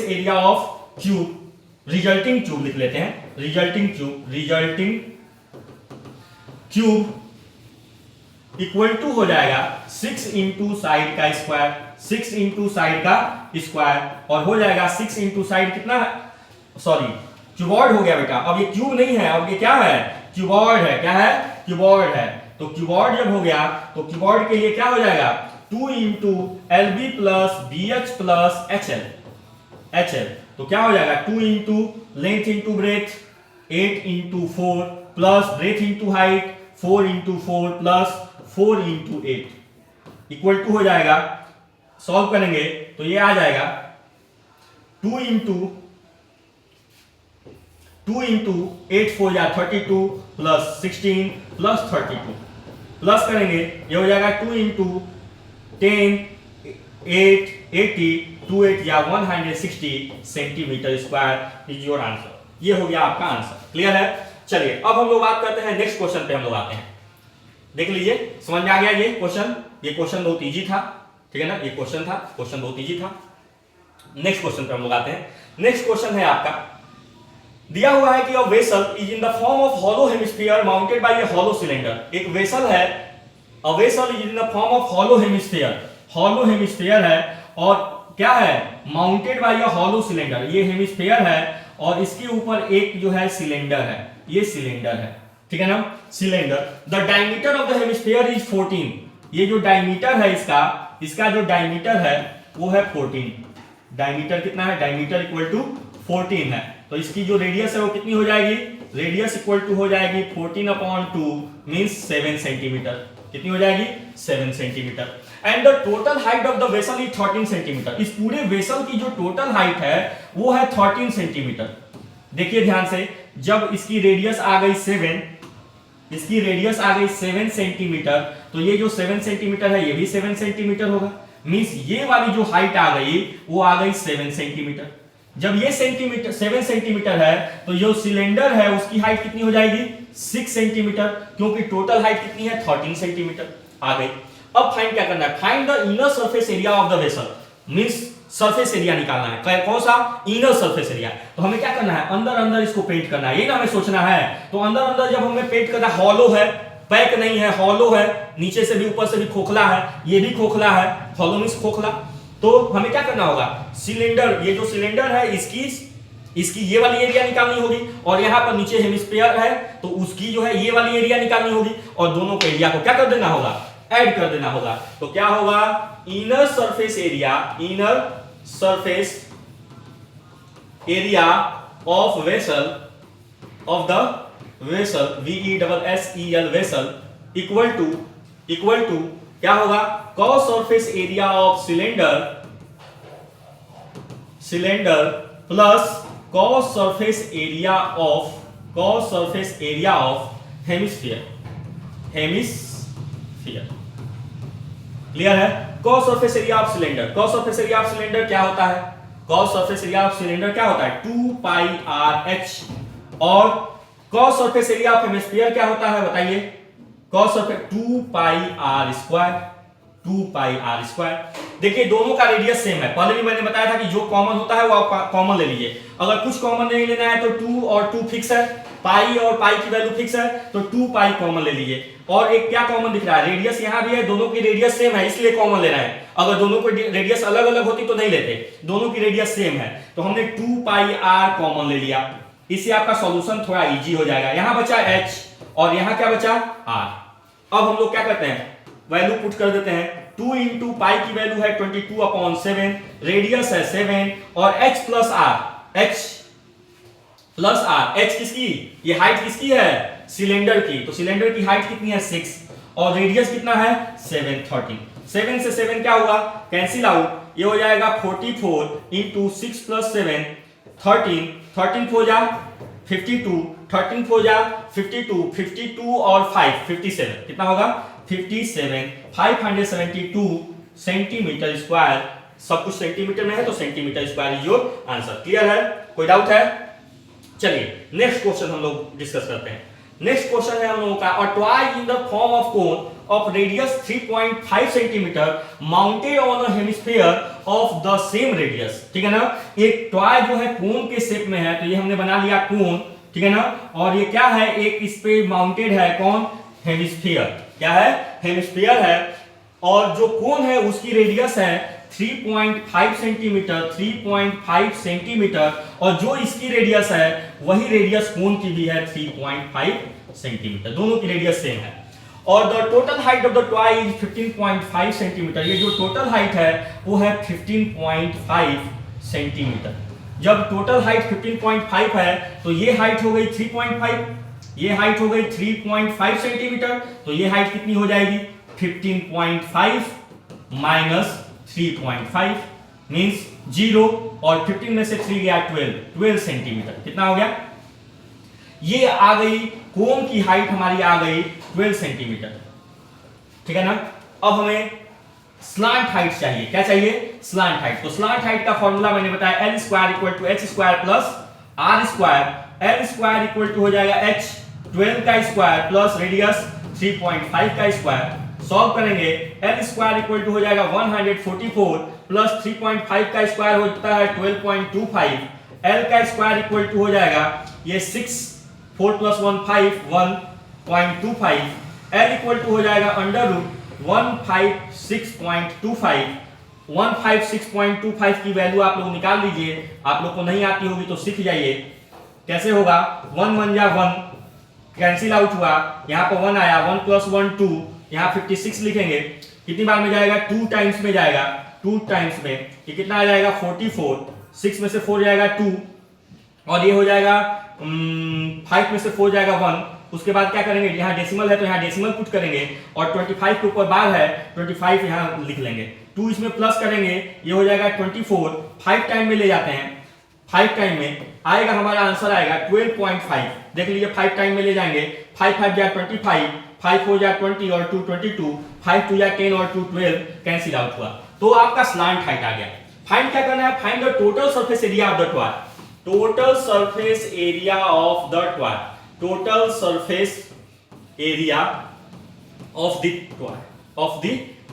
area of cube, resulting cube लिख लेते हैं, रिजल्टिंग क्यूब इक्वल टू हो जाएगा 6 इंटू साइड का स्क्वायर, 6 इंटू साइड का स्क्वायर, और हो जाएगा 6 इंटू साइड कितना, सॉरी क्यूबॉइड हो गया बेटा। अब ये क्यूब नहीं है, अब ये क्या है, क्यूबॉइड है। क्या है, क्यूबॉइड है। तो क्यूबॉइड जब हो गया तो क्यूबॉइड के लिए क्या हो जाएगा, 2 into LB plus BH plus HL। तो क्या हो जाएगा, 2 into length into breadth 8 into 4 plus breadth into height 4 into 4 plus 4 into 8 equal to हो जाएगा, सॉल्व करेंगे तो ये आ जाएगा 2 इंटू 8 4 या 32 प्लस 16 प्लस 32 प्लस करेंगे ये हो जाएगा 2 इंटू 10 8 80 28 या 160 centimetre square is your answer. ये हो गया आपका आंसर। क्लियर है? चलिए अब हम लोग बात करते हैं नेक्स्ट क्वेश्चन पे। हम लोग आते हैं, देख लीजिए, समझ में आ गया ये क्वेश्चन बहुत इजी था, ठीक है ना, ये क्वेश्चन बहुत इजी था। नेक्स्ट क्वेश्चन पे हम लोग आते हैं। नेक्स्ट क्वेश्चन है आपका, दिया हुआ है कि a vessel is in the form of hollow hemisphere mounted by a hollow cylinder. एक वेसल है, a vessel is in the form of hollow hemisphere है और क्या है, mounted by a hollow cylinder. ये हेमिस्फीयर है और इसके ऊपर एक जो है सिलेंडर है, ये सिलेंडर है, ठीक है ना, cylinder. The diameter of the hemisphere is 14। ये जो डायमीटर है इसका जो डायमीटर है वो है 14। डायमीटर कितना है, डायमीटर इक्वल टू 14 है। तो इसकी जो रेडियस है वो कितनी हो जाएगी, रेडियस इक्वल टू हो जाएगी 14/2 मींस 7 सेंटीमीटर। कितनी हो जाएगी, 7 centimetre. And the total height of the vessel is 13 centimetre. इस पूरे वेसल की जो टोटल हाइट है वो है 13 सेंटीमीटर। देखिए ध्यान से, जब इसकी रेडियस आ गई 7 सेंटीमीटर, तो ये जो 7 सेंटीमीटर है ये भी 7 सेंटीमीटर होगा, मींस ये वाली जो हाइट आ गई वो आ गई 7 सेंटीमीटर। जब ये 7 सेंटीमीटर है तो जो सिलेंडर है उसकी हाइट कितनी हो जाएगी, 6 सेंटीमीटर, क्योंकि टोटल हाइट कितनी है, 13 सेंटीमीटर आ गई। अब फाइंड क्या करना है, find the inner surface area of the vessel, means surface area निकालना है। कौन सा, इनर सरफेस एरिया। तो हमें क्या करना है, अंदर इसको पेंट करना है, ये ना हमें सोचना है। तो अंदर जब हमें पेंट करना, हॉलो है, पैक नहीं है, हॉलो है, नीचे से भी ऊपर से भी खोखला है, ये भी खोखला है, हॉलो मींस खोखला। तो हमें क्या करना होगा, सिलेंडर, ये जो सिलेंडर है इसकी इसकी ये वाली एरिया निकालनी होगी, और यहाँ पर नीचे हेमिस्फीयर है तो उसकी जो है ये वाली एरिया निकालनी होगी, और दोनों को एरिया को क्या कर देना होगा, ऐड कर देना होगा। तो क्या होगा, inner surface area of vessel, of the vessel, VESSEL vessel, equal to क्या होगा, cos surface area of cylinder plus cos surface area of hemisphere. Clear है? cos surface area of cylinder, cos surface area of cylinder क्या होता है, cos surface area of cylinder क्या होता है, 2 pi RH, और cos surface area of hemisphere क्या होता है बताइए, cos surface 2 pi R square. देखिए दोनों का रेडियस सेम है, पहले भी मैंने बताया था कि जो कॉमन होता है वो आप कॉमन ले लीजिए। अगर कुछ कॉमन नहीं लेना है तो 2 और 2 फिक्स है, पाई और पाई की वैल्यू फिक्स है, तो 2 पाई कॉमन ले लीजिए। और एक क्या कॉमन दिख रहा है, रेडियस यहां भी है, दोनों की रेडियस सेम है इसलिए कॉमन लेना है। अगर दोनों की रेडियस अलग अलग होती तो नहीं लेते, दोनों की रेडियस सेम है तो हमने 2 पाई R कॉमन ले लिया। इससे आपका सॉल्यूशन थोड़ा इजी हो जाएगा। यहां बचा H और यहां क्या बचा R। अब हम लोग क्या करते हैं, वैल्यू पुट कर देते हैं। 2 इंटू पाई की वैल्यू है 22/7, रेडियस है 7, और H प्लस R, H किसकी, ये हाइट किसकी है, सिलेंडर की, तो सिलेंडर की हाइट कितनी है 6, और रेडियस कितना है 7, 13। 7 से 7 क्या होगा, कैंसिल आउट, ये हो जाएगा 44 इंटू 6 प्लस 7, 13, 13 4 जा 52, 13 4 जा 52, 52 और 5 57, कितना होगा 57, 572 सेंटीमीटर स्क्वायर। सब कुछ सेंटीमीटर में है तो centimetre square is your answer. Clear है, कोई डाउट है? चलिए नेक्स्ट क्वेश्चन हम लोग डिस्कस करते हैं। नेक्स्ट क्वेश्चन है हम लोगों का, a toy in the form of cone of radius 3.5 centimetre mounted on a hemisphere of the same radius. ठीक है ना, एक टॉय जो है कोन के शेप में है, तो ये हमने बना लिया कोन, ठीक है ना, और ये क्या है, एक इस पे माउंटेड है कौन, हेमिस्फीयर। क्या है, हेमिस्फीयर है, और जो कोन है उसकी रेडियस है 3.5 सेंटीमीटर, 3.5 सेंटीमीटर, और जो इसकी रेडियस है वही रेडियस कोन की भी है 3.5 सेंटीमीटर, दोनों की रेडियस सेम है। और the total height of the toy is 15.5 centimetre. ये जो टोटल हाइट है वो है 15.5 सेंटीमीटर। जब टोटल हाइट 15.5 है तो ये हाइट हो गई 3.5, ये हाइट हो गई 3.5 सेंटीमीटर, तो ये हाइट कितनी हो जाएगी 15.5 माइनस 3.5 मींस 0, और 15 में से 3 गया 12 सेंटीमीटर, कितना हो गया, ये आ गई कोन की हाइट हमारी आ गई 12 सेंटीमीटर। ठीक है ना, अब हमें स्लांट हाइट चाहिए। क्या चाहिए, स्लांट हाइट। तो स्लांट हाइट का फॉर्मूला मैंने बताया, L square equal to H square plus R square. L square equal to हो जाएगा H 12 का स्क्वायर प्लस रेडियस 3.5 का स्क्वायर। सॉल्व करेंगे, L स्क्वायर इक्वल टू हो जाएगा 144 प्लस 3.5 का स्क्वायर होता है 12.25। L का स्क्वायर इक्वल टू हो जाएगा ये 6, 4 प्लस 1 5, 1.25। L इक्वल टू हो जाएगा अंडर रूट 156.25। 156.25 की वैल्यू आप लोग निकाल लीजिए, आप लोग को नहीं आती होगी तो सीख जाइए कैसे होगा। 1 1 जा 1, कैंसिल आउट हुआ, यहाँ पर 1 आया, 1 प्लस 1 2, यहाँ 56 लिखेंगे, कितनी बार में जाएगा 2 टाइम्स में जाएगा, 2 टाइम्स में ये कितना आ जाएगा 44, 6 में से 4 जाएगा 2, और ये हो जाएगा 5 में से 4 जाएगा 1। उसके बाद क्या करेंगे, यहाँ डेसिमल है तो यहाँ डेसिमल पुट करेंगे, और 25 के ऊपर बार है 25 यहाँ लिख लेंगे, 2 इसमें प्लस करेंगे, ये हो जाएगा 24, 5 टाइम में ले जाते हैं, 5 टाइम में आएगा हमारा आंसर आएगा 12.5। देख लीजिए 5 टाइम में ले जाएंगे, 5 5 जा 25, 5 4 जा 20 और 2 22, 5 2 जा 10 और 2 12, कैंसिल आउट हुआ, तो आपका स्लांट हाइट आ गया। फाइंड क्या करना है, find the total surface area of the toy. Total surface area of the toy, total surface area of the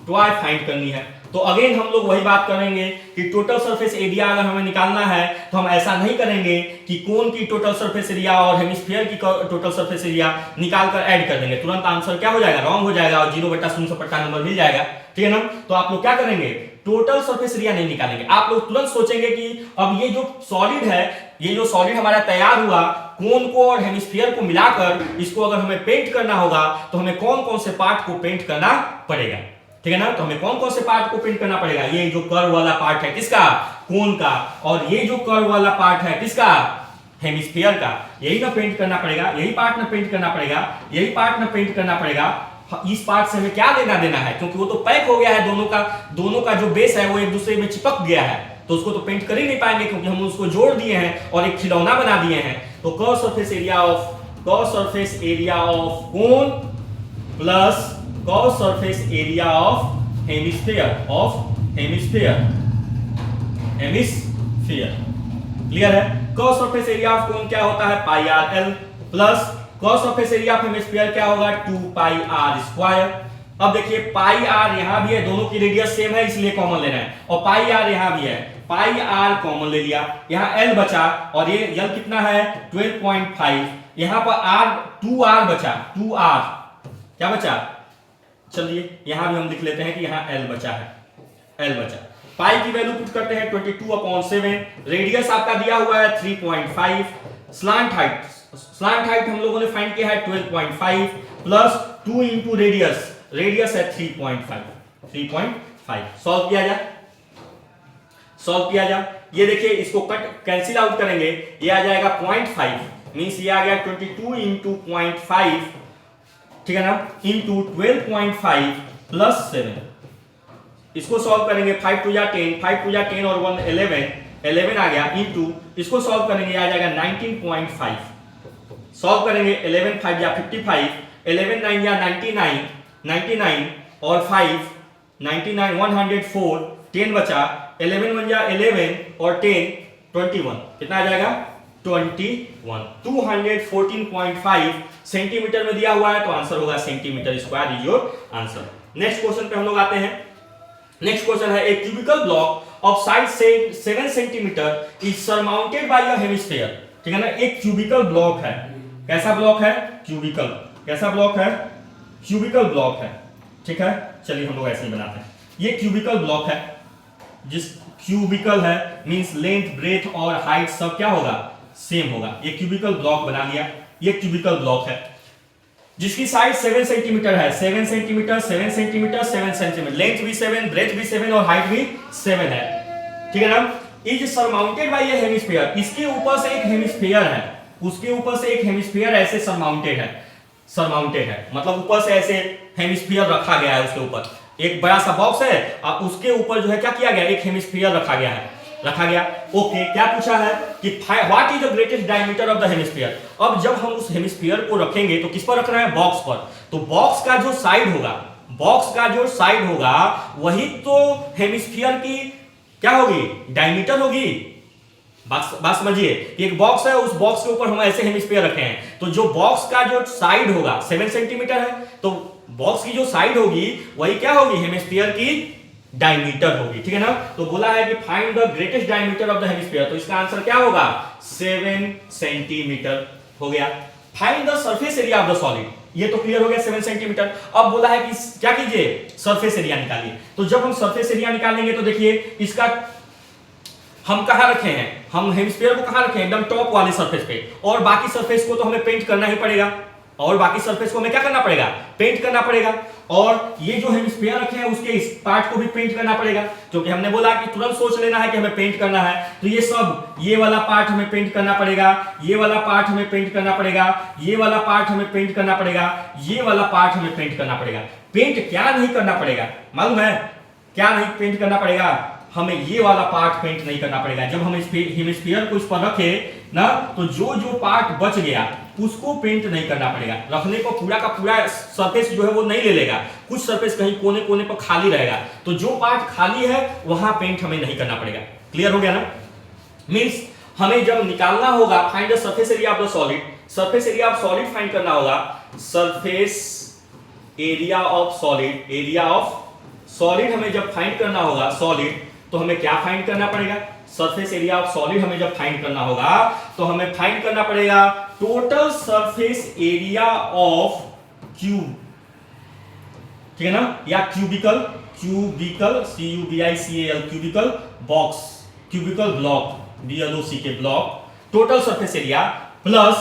toy find करनी है। तो अगेन हम लोग वही बात करेंगे कि टोटल सरफेस एरिया अगर हमें निकालना है तो हम ऐसा नहीं करेंगे कि कोन की टोटल सरफेस एरिया और हेमिस्फीयर की टोटल सरफेस एरिया निकाल कर ऐड कर देंगे, तुरंत आंसर क्या हो जाएगा, रॉन्ग हो जाएगा, और 0/0 नंबर मिल जाएगा। ठीक है ना, तो आप लोग क्या करेंगे, टोटल सरफेस एरिया नहीं निकालेंगे, आप लोग तुरंत सोचेंगे कि अब ये जो सॉलिड है ये जो सॉलिड हमारा तैयार हुआ, कोन को और हेमिस्फीयर को मिलाकर इसको अगर हमें पेंट करना होगा तो हमें कौन कौन से पार्ट को पेंट करना पड़ेगा, ठीक है ना। तो हमें कौन कौन से पार्ट को पेंट करना पड़ेगा, ये जो कर्व वाला पार्ट है किसका, कोन का, और ये जो कर्व वाला पार्ट है किसका, हेमिस्फीयर का, यही ना पेंट करना पड़ेगा, यही पार्ट ना पेंट करना पड़ेगा, यही पार्ट ना पेंट करना पड़ेगा। इस पार्ट से हमें क्या लेना देना है, क्योंकि वो तो पैक हो गया है, दोनों का जो बेस है वो एक दूसरे में चिपक गया है, तो उसको तो पेंट कर ही नहीं पाएंगे क्योंकि हम उसको जोड़ दिए हैं और एक खिलौना बना दिए हैं। तो curve surface area of cone plus curve surface area of hemisphere clear है। Curve surface area of cone क्या होता है, pi R L, plus curve surface area of hemisphere क्या होगा, 2 पाई आर स्क्वायर। अब देखिए पाई आर यहां भी है, दोनों की रेडियस सेम है इसलिए कॉमन लेना है, और पाई आर यहां भी है, पाई आर कॉमन ले लिया, यहां एल बचा, और ये एल कितना है 12.5, यहां पर आर 2r बचा, 2r क्या बचा, चलिए यहां भी हम लिख लेते हैं कि यहां एल बचा है, एल बचा। पाई की वैल्यू पुट करते हैं 22/7, रेडियस आपका दिया हुआ है 3.5, स्लांट हाइट हम लोगों ने फाइंड किया है 12.5 प्लस 2 इंटू रेडियस है 3.5। सॉल्व किया जाए, ये देखिए इसको कट कैंसिल आउट करेंगे, ये आ जाएगा 0.5, मींस ये आ गया 22 इंटू 0.5, ठीक है ना, इंटू 12.5 प्लस 7। इसको सॉल्व करेंगे 5 2 जा 10 और 1 11 आ गया, इंटू इसको सॉल्व करेंगे आ जाएगा 19.5, सॉल्व करेंगे 11 5 या 55, 11 9 या 99 और 5 99 104, 10 बचा, 11 1 या 11 और 10 21, कितना आ जाएगा 21, 214.5 सेंटीमीटर में दिया हुआ है, तो आंसर होगा centimetre square is your answer. Next question पे हम लोग आते हैं। नेक्स्ट क्वेश्चन है, एक cubical block of side 7 centimetre is surmounted bye a hemisphere, ठीक है ना। एक क्यूबिकल ब्लॉक है, कैसा ब्लॉक है, क्यूबिकल, कैसा ब्लॉक है, क्यूबिकल ब्लॉक है, ठीक है। चलिए हम लोग ऐसे ही बनाते हैं, ये क्यूबिकल ब्लॉक है, जिस क्यूबिकल है मींस लेंथ ब्रेथ और हाइट सब क्या होगा, सेम होगा। ये क्यूबिकल ब्लॉक बना लिया, ये क्यूबिकल ब्लॉक है जिसकी साइड 7 सेंटीमीटर है, 7 सेंटीमीटर 7 सेंटीमीटर 7 सेंटीमीटर, लेंथ भी 7, ब्रेथ भी 7 और हाइट भी 7 है, ठीक है ना। Is surmounted bye A hemisphere, इसके ऊपर से एक हेमिस्फीयर है, उसके ऊपर से एक हेमिस्फीयर ऐसे सरमाउंटेड है, मतलब ऊपर से ऐसे हेमिस्फीयर रखा गया है, उसके ऊपर एक बड़ा सा बॉक्स है और उसके ऊपर जो है क्या किया गया, एक हेमिस्फीयर रखा गया। ओके, क्या पूछा है कि what is the greatest diameter of the hemisphere. अब जब हम उस हेमिस्फीयर को रखेंगे तो किस पर रखना है, बॉक्स पर, तो बॉक्स का जो साइड होगा वही तो हेमिस्फीयर की क्या होगी, डायमीटर होगी। बात समझिए, एक बॉक्स है, उस बॉक्स के ऊपर हम ऐसे हेमिस्फीयर रखे हैं, तो जो बॉक्स का जो साइड होगा 7 सेंटीमीटर है, तो बॉक्स की जो साइड होगी वही क्या होगी, हेमिस्फीयर की डायमीटर होगी, ठीक है ना। तो बोला है कि find the greatest diameter of the hemisphere, तो इसका आंसर क्या होगा, 7 सेंटीमीटर हो गया। Find the surface area of the solid, ये तो क्लियर हो गया 7 सेंटीमीटर। अब बोला है कि क्या कीजिए, सरफेस एरिया निकालिए। तो जब हम सरफेस एरिया निकालेंगे तो देखिए इसका हम कहां रखे हैं, हम हेमिस्फीयर को कहां रखे हैं, एकदम टॉप वाली सरफेस पे, और बाकी सरफेस को तो हमें पेंट करना ही पड़ेगा, और बाकी सरफेस को हमें क्या करना पड़ेगा, पेंट करना पड़ेगा। और ये जो हेमिस्फीयर रखे हैं उसके इस पार्ट को भी पेंट करना पड़ेगा, क्योंकि हमने बोला कि तुरंत सोच लेना है कि हमें पेंट करना है। तो ये सब, ये वाला पार्ट हमें पेंट करना पड़ेगा, ये वाला पार्ट हमें पेंट करना पड़ेगा, ये वाला पार्ट हमें पेंट करना पड़ेगा, ये वाला पार्ट हमें पेंट करना पड़ेगा। पेंट क्या नहीं करना पड़ेगा मालूम है, क्या नहीं पेंट करना पड़ेगा, हमें ये वाला पार्ट पेंट नहीं करना पड़ेगा। जब हम हेमिस्फीयर को इस पर रखे ना, तो जो पार्ट बच गया उसको पेंट नहीं करना पड़ेगा। रखने को पूरा का पूरा सरफेस जो है वो नहीं ले लेगा, कुछ सरफेस कहीं कोने कोने पर खाली रहेगा, तो जो पार्ट खाली है वहां पेंट हमें नहीं करना पड़ेगा। क्लियर हो गया ना। मींस हमें जब निकालना होगा find the surface area of the solid, surface area of solid find करना होगा, सरफेस एरिया ऑफ सॉलिड हमें जब फाइंड करना होगा सॉलिड, तो हमें क्या फाइंड करना पड़ेगा, सरफेस एरिया ऑफ सॉलिड हमें जब फाइंड करना होगा तो हमें फाइंड करना पड़ेगा total surface area of cube, ठीक है ना, या cubical CUBICAL cubical box, cubical block BLOC के block, total surface area plus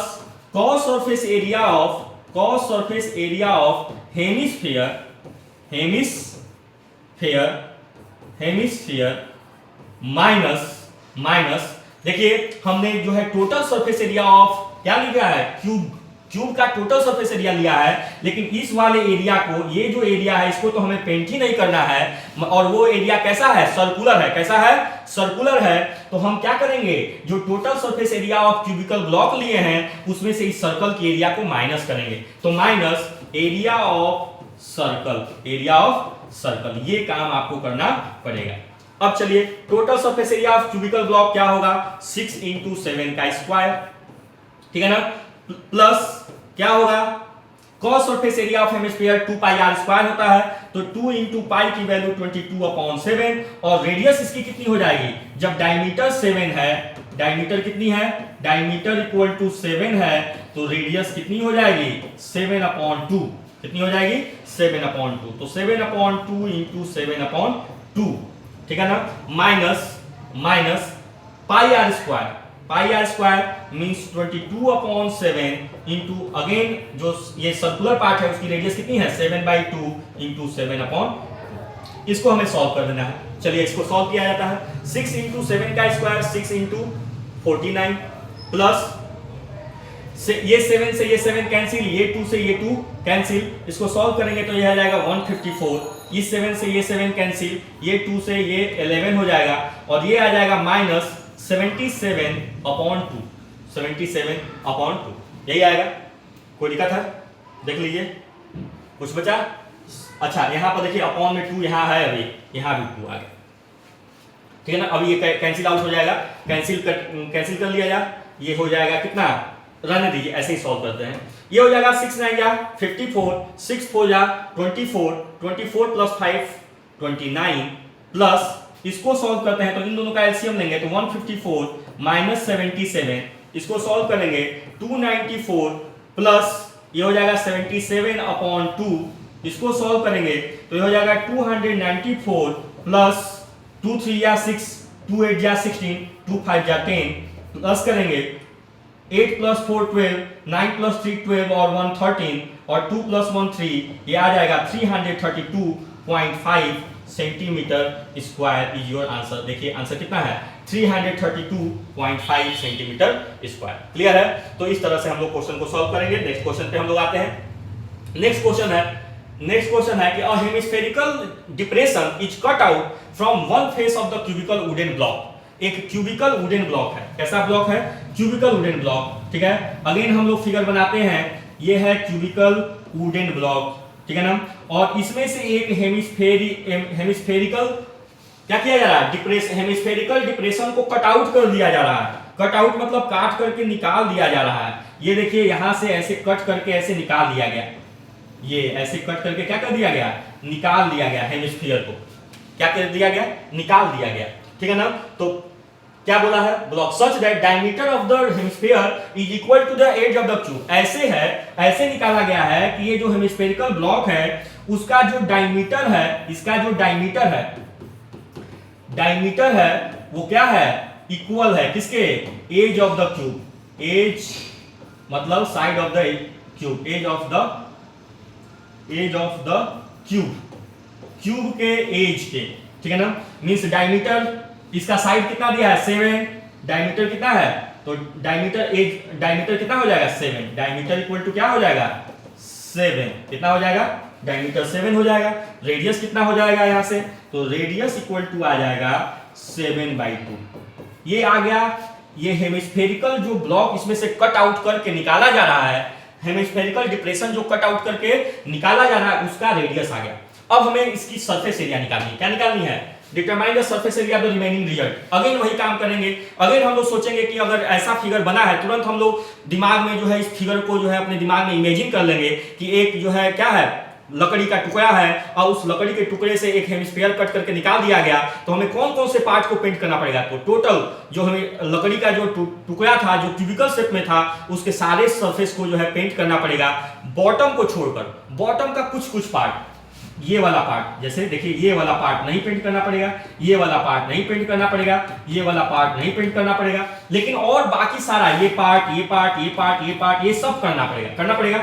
cos surface area of hemisphere minus देखिए हमने जो है टोटल सरफेस एरिया ऑफ क्या लिखा है, क्यूब का टोटल सरफेस एरिया लिया है, लेकिन इस वाले एरिया को, ये जो एरिया है इसको तो हमें पेंट ही नहीं करना है, और वो एरिया कैसा है, सर्कुलर है। कैसा है, सर्कुलर है। तो हम क्या करेंगे, जो total surface area of cubical block लिए हैं उसमें से इस सर्कल की एरिया को माइनस करेंगे, तो माइनस एरिया ऑफ सर्कल, ये काम आपको करना पड़ेगा। अब चलिए total surface area of cubical block क्या होगा, 6 × 7 का स्क्वायर, ठीक है ना, प्लस क्या होगा, cos surface area of hemisphere 2πr² होता है, तो 2 × पाई की वैल्यू 22/7, और रेडियस इसकी कितनी हो जाएगी, जब डायमीटर 7 है, डायमीटर कितनी है, डायमीटर इक्वल टू 7 है, तो रेडियस कितनी हो जाएगी, 7/2, कितनी हो जाएगी, 7/2, तो 7/2 × 7/2, ठीक है ना, minus πr² means 22/7 into again जो ये सर्कुलर पार्ट है उसकी रेडियस कितनी है, 7/2 × 7/2, इसको हमें सॉल्व कर देना है। चलिए इसको सॉल्व किया जाता है, 6 × 7 का स्क्वायर 6 × 49 प्लस ये 7 से ये 7 कैंसिल, ये 2 से ये 2 कैंसिल, इसको सॉल्व करेंगे तो यह आ जाएगा 154, इस 7 से ये 7 कैंसिल, ये 2 से ये 11 हो जाएगा, और ये आ जाएगा माइनस 77/2, 77/2, यही आएगा। कोई दिक्कत है, देख लीजिए, कुछ बचा, अच्छा यहाँ पर देखिए अपॉन में 2 यहाँ है, अभी यहाँ भी 2 आ गया, ठीक है ना। अभी ये कैंसिल आउट हो जाएगा, कैंसिल कर लिया जाए, ये हो जाएगा कितना, रहने दीजिए, ऐसे ही सॉल्व करते हैं। ये हो जाएगा 6 9 जा 54, 6 4 जा 24, 24 प्लस 5 29, प्लस इसको सॉल्व करते हैं तो इन दोनों का एलसीएम लेंगे तो 154 माइनस 77, इसको सॉल्व करेंगे 294 प्लस ये हो जाएगा 77/2, इसको सॉल्व करेंगे तो ये हो जाएगा 294 प्लस 2 3 या 6, 2 8 या 16, 2 5 या 10, प्लस करेंगे 8 + 4 12, 9 + 3 12 और 1 13, और 2 + 1 3, ये आ जाएगा 332.5 centimetre square is your answer. देखिए आंसर कितना है, 332.5 सेंटीमीटर स्क्वायर। क्लियर है, तो इस तरह से हम लोग क्वेश्चन को सॉल्व करेंगे। नेक्स्ट क्वेश्चन पे हम लोग आते हैं। नेक्स्ट क्वेश्चन है कि a hemispherical depression is cut out from one face of the cubical wooden block. एक क्यूबिकल वुडन ब्लॉक है, कैसा ब्लॉक है, क्यूबिकल वुडन ब्लॉक, ठीक है। अगेन हम लोग फिगर बनाते हैं, ये है क्यूबिकल वुडन ब्लॉक, ठीक है ना, और इसमें से एक हेमिस्फेरिकल क्या किया जा रहा है, हेमिस्फेरिकल डिप्रेशन को कट आउट कर दिया जा रहा है। कट आउट मतलब काट करके निकाल दिया जा रहा है। ये देखिए यहां से ऐसे कट करके ऐसे निकाल दिया गया, ये ऐसे कट करके क्या कर दिया गया, निकाल दिया गया, हेमिस्फीयर को क्या कर दिया गया, निकाल दिया गया, ठीक है ना। तो क्या बोला है, block such that diameter of the hemisphere is equal to the edge of the cube. ऐसे है, ऐसे निकाला गया है कि ये जो हेमिस्फेरिकल ब्लॉक है उसका जो डायमीटर है, इसका जो डायमीटर है वो क्या है, इक्वल है किसके, edge of the cube. Edge मतलब side of the cube, edge of the cube के एज के, ठीक है ना। मींस डायमीटर इसका साइड कितना दिया है, 7, डायमीटर कितना है, तो डायमीटर कितना हो जाएगा, 7, डायमीटर इक्वल टू क्या हो जाएगा, 7, कितना हो जाएगा, डायमीटर 7 हो जाएगा। रेडियस कितना हो जाएगा यहां से, तो रेडियस इक्वल टू आ जाएगा 7/2। ये आ गया, ये हेमिस्फेरिकल जो ब्लॉक इसमें से कट आउट करके निकाला जा रहा है, हेमिस्फेरिकल डिप्रेशन जो कट आउट करके निकाला जा रहा है उसका रेडियस आ गया। अब हमें इसकी सरफेस एरिया निकालनी है। क्या निकालनी है, determine the surface area of the remaining region. Again वही काम करेंगे। अगेन हम लोग सोचेंगे कि अगर ऐसा फिगर बना है, तुरंत हम लोग दिमाग में जो है इस फिगर को जो है अपने दिमाग में इमेजिन कर लेंगे कि एक जो है क्या है, लकड़ी का टुकड़ा है और उस लकड़ी के टुकड़े से एक हेमिस्फीयर कट करके निकाल दिया गया, तो हमें कौन कौन से पार्ट को पेंट करना पड़ेगा। तो टोटल जो हमें लकड़ी का जो टुकड़ा था जो क्यूबिकल शेप में था उसके सारे सरफेस को जो है पेंट करना पड़ेगा, बॉटम को छोड़कर। बॉटम का कुछ पार्ट ये वाला पार्ट, जैसे देखिए ये वाला पार्ट नहीं प्रिंट करना पड़ेगा, ये वाला पार्ट नहीं प्रिंट करना पड़ेगा, ये वाला पार्ट नहीं प्रिंट करना पड़ेगा, लेकिन और बाकी सारा ये पार्ट ये पार्ट ये पार्ट ये पार्ट ये सब करना पड़ेगा। करना पड़ेगा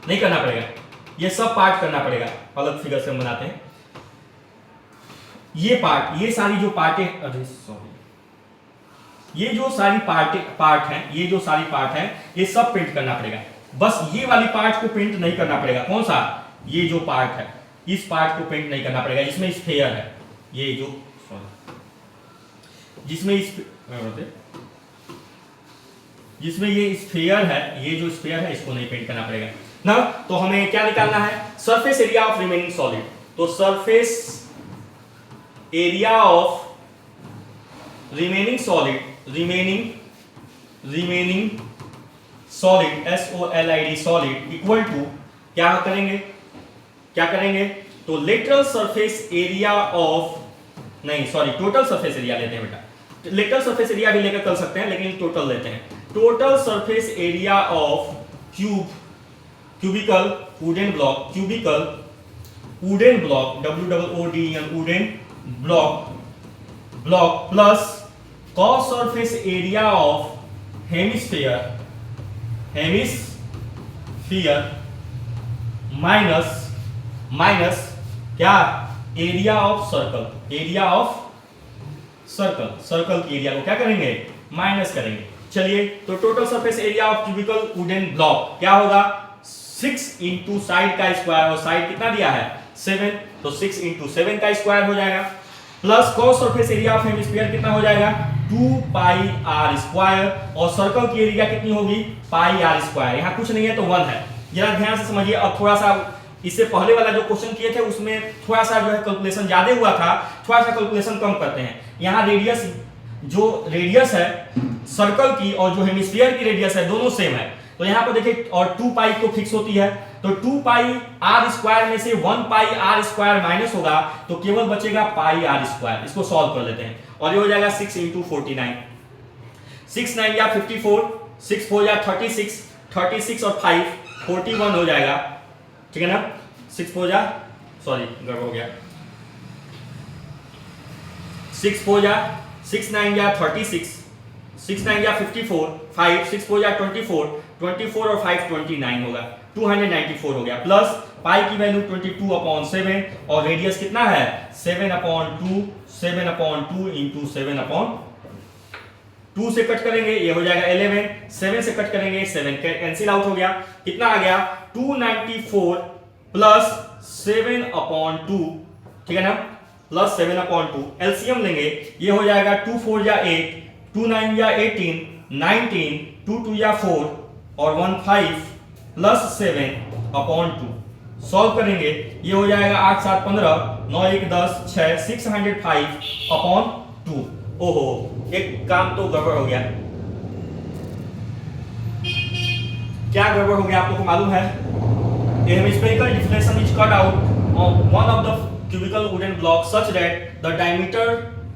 नहीं करना पड़ेगा? ये सब पार्ट करना पड़ेगा। अलग फिगर से हम बनाते हैं। ये पार्ट, ये सारी जो पार्टें, अरे सॉरी, ये जो सारी पार्ट हैं, ये जो सारी पार्ट हैं, ये सब प्रिंट करना पड़ेगा। बस ये वाली पार्ट को प्रिंट नहीं करना पड़ेगा। कौन सा? ये जो पार्ट है, इस पार्ट को प्रिंट नहीं करना पड़ेगा, जिसमें स्फीयर है, ये जो जिसमें जिसमें ये स्फीयर है, ये जो स्फीयर है इसको नहीं प्रिंट करना पड़ेगा ना। तो हमें क्या निकालना है? Surface area of remaining solid. तो surface area of remaining solid, remaining solid, SOLID solid equal to क्या करेंगे? तो लेटरल सरफेस एरिया ऑफ, नहीं सॉरी, टोटल सरफेस एरिया लेते हैं बेटा। लेटरल सरफेस एरिया भी लेकर कर सकते हैं, लेकिन टोटल लेते हैं। Total surface area of cubicle wooden block, wooden block, WOODEN wooden block plus cos surface area of hemisphere minus क्या? एरिया ऑफ सर्कल की एरिया को क्या करेंगे? माइनस करेंगे। चलिए, तो total surface area of cubicle wooden block क्या होगा? 6 इंटू साइड का स्क्वायर, और साइड कितना दिया है? 7, तो 6 इंटू 7 का स्क्वायर हो जाएगा, plus cos surface area of hemisphere कितना हो जाएगा? 2 पाई आर स्क्वायर, और सर्कल की एरिया कितनी होगी? पाई आर स्क्वायर। यहाँ कुछ नहीं है तो 1 है। जरा ध्यान से समझिए। अब थोड़ा सा इससे पहले वाला जो क्वेश्चन किए थे उसमें थोड़ा सा जो है कैलकुलेशन ज्यादा हुआ था, थोड़ा सा कैलकुलेशन कम करते हैं। यहाँ रेडियस है सर्कल की और जो हेमिस्फीयर की रेडियस है, दोनों सेम है। तो यहाँ पर देखिए, और 2 पाई तो फिक्स होती है, तो 2 पाई आर स्क्वायर में से 1 पाई आर स्क्वायर माइनस होगा, तो केवल बचेगा पाई आर स्क्वायर। इसको सॉल्व कर लेते हैं, और ये हो जाएगा 6 इंटू 49, 6 9 या 54, 6 4 या 36, 36 और 5 41 हो जाएगा, ठीक है ना। 6 4 जा, सॉरी गड़बड़ हो गया, 6 4 जा, 6 9 या 36, 6 9 या 54, 5 6 4 या 24, 24 और 5 29 होगा, 294 हो गया, प्लस पाई की वैल्यू 22/7, और रेडियस कितना है? 7/2, 7/2 इंटू 7/2 से कट करेंगे, ये हो जाएगा 11, 7 से कट करेंगे, 7 कैंसिल आउट हो गया, कितना आ गया? 294 प्लस 7/2, ठीक है ना, प्लस 7/2। एलसीएम लेंगे, ये हो जाएगा 2 4 या 8, 2 9 या 18, 19, 2 2 या 4 और 1 5 प्लस 7/2। सॉल्व करेंगे, ये हो जाएगा 8 7 15, 9 1 10, 6 605/2। ओहो, एक काम तो गड़बड़ हो गया। क्या गड़बड़ हो गया आप लोग को मालूम है? A hemispherical deflection is cut out on one of the cubical wooden blocks such that the diameter